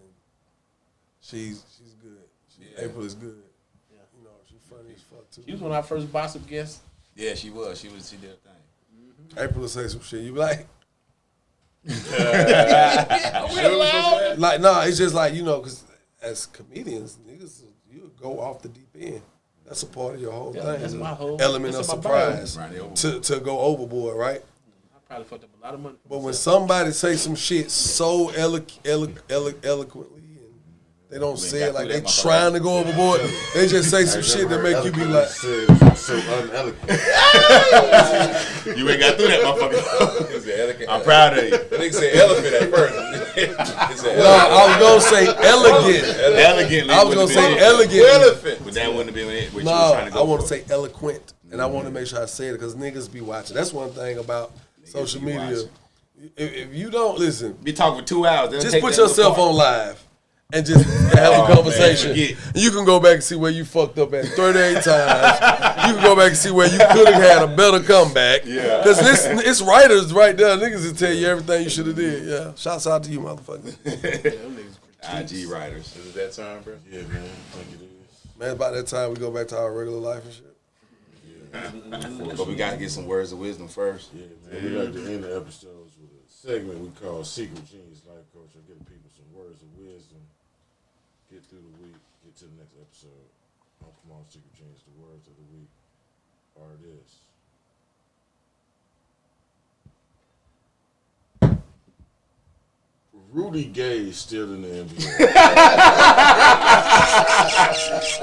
She's good. April is good. You know, she's funny as fuck too. She was one of our first gossip guests. Yeah, she was. She did her thing. April will say some shit. You be like, We allowed. like, nah, it's just like, you know, because as comedians, niggas, you go off the deep end. That's a part of your whole thing. that's my whole- element of that's in my bio. surprise Right, to go overboard, right? I probably fucked up a lot of money. But when somebody say some shit so eloquently, and they don't say it like they trying to go overboard, they just say some shit that make you be like, So uneloquent. You ain't got through that, motherfucker. He said elegant. I'm proud of you. That nigga said elephant at first. He said no, I was gonna say elegant. Elegantly. I was gonna wouldn't say have been it. elegant. elephant. But that wouldn't have been it. What No, you was trying to go I want to for. say eloquent, and I want to make sure I say it because niggas be watching. That's one thing about social be media. watching. If you don't listen, Be talking for 2 hours. They'll just take put that yourself apart. on live and just have a conversation. forget. You can go back and see where you fucked up at 38 times. You can go back and see where you could have had a better comeback. Yeah. Because it's writers right there. Niggas will tell you everything you should have did. Yeah. Shouts out to you, motherfuckers. IG writers. Is it that time, bro? Yeah, man. I think it is. Man, about that time we go back to our regular life and shit. But we got to get some words of wisdom first. Yeah, man. We like to end the episodes with a segment we call Secret Genius Life Coach. I give people some words of wisdom. Get through the week. Get to the next episode. Oh, come on, Secret Genius. The words of the week are this. Rudy Gay is still in the NBA.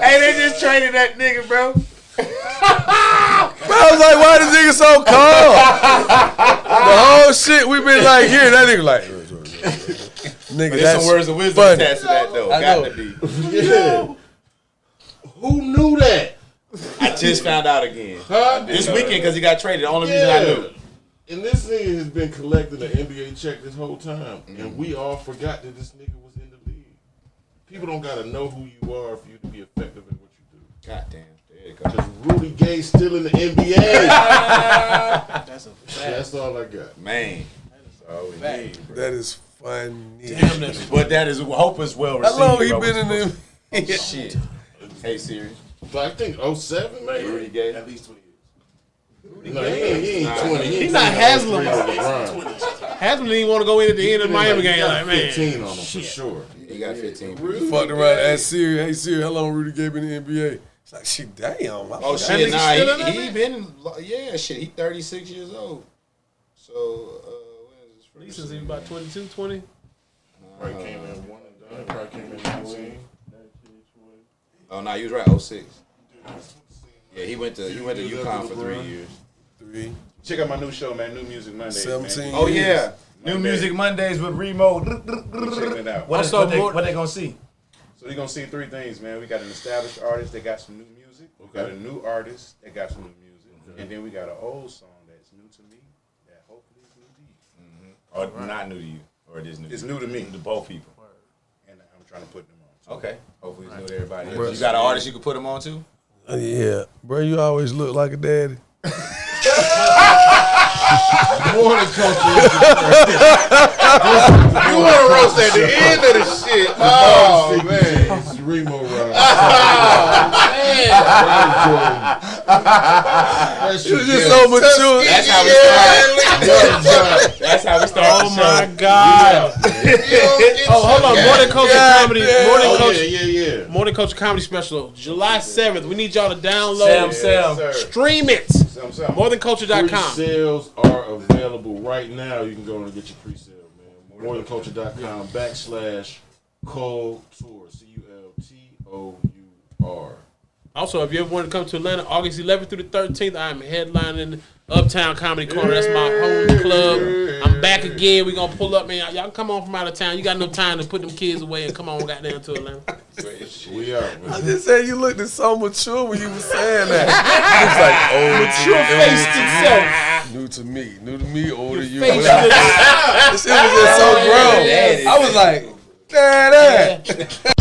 Hey, they just traded that nigga, bro. I was like, why this nigga so calm? The whole shit we been like hearing that nigga like, nigga, There's that's some words of wisdom funny. attached to that, though. I Got know. to be. Yeah. Who knew that? I just found out again. Huh? This weekend, because he got traded. The only reason I knew. And this nigga has been collecting an NBA check this whole time. And we all forgot that this nigga was in the league. People don't gotta know who you are for you to be effective at what you do. God damn. There you go. Because Rudy Gay's still in the NBA. That's a fact. That's all I got. Man. That's all we need, bro. That is funny. Damn, that's But that is, hope is well received. How long he bro. been in them? Shit. Hey, Siri. But I think 07, maybe. Rudy Gay. At least 20 years. No, he ain't 20. He's not Haslam. Haslam. Haslam didn't want to go in at the end of the Miami game. Like, man. 15 on him for sure. He got 15. Fucked around, asked Siri, hey Siri, how long Rudy Gay been in the NBA? It's like, shit, damn. Oh, That shit. nigga Nah, still in he there, been, yeah, shit. He 36 years old. So, when is his Since first he was about 22, 20. Probably came in one and done. Probably came in 19. Oh, no, he was right. 06. Yeah, he went to UConn for 3 years. 3, Check out my new show, man. New Music Mondays, 17. man. Oh, yeah. New Monday. Music Mondays with Remo. Check it out. What they gonna see? So you're going to see 3 things, man. We got an established artist that got some new music. We got a new artist that got some new music. And then we got an old song that's new to me that hopefully is new to you. Or not new to you? Or it is new? It's new to me. To both people. And I'm trying to put them on. So Okay. Hopefully it's new to everybody. Right. You got an artist you can put them on too? Yeah. Bro, you always look like a daddy. Morning culture. you want to roast at the end of the shit. Oh, man. It's Reemo Rod. You just so mature. That's how we start. That's how we start. Oh, my God. Oh, hold on. Morning Culture Comedy. Morning Culture. Yeah. Morning Culture Comedy Special. July 7th. We need y'all to download. Sam. Stream it. MoreThanCULTR.com. Pre-sales are available right now. You can go and get your pre-sale, man. MoreThanCULTR.com /Cultr. CULTOUR. Also, if you ever want to come to Atlanta, August 11th through the 13th, I'm headlining Uptown Comedy Corner. That's my home club. I'm back again. We're going to pull up, man. Y'all come on from out of town. You got enough time to put them kids away and come on goddamn to Atlanta. We out, I man. just said you looked so mature when you were saying that. It's like, oh, Mature faced itself. new to me, older you. Face This shit was just so grown. I was like, Dad.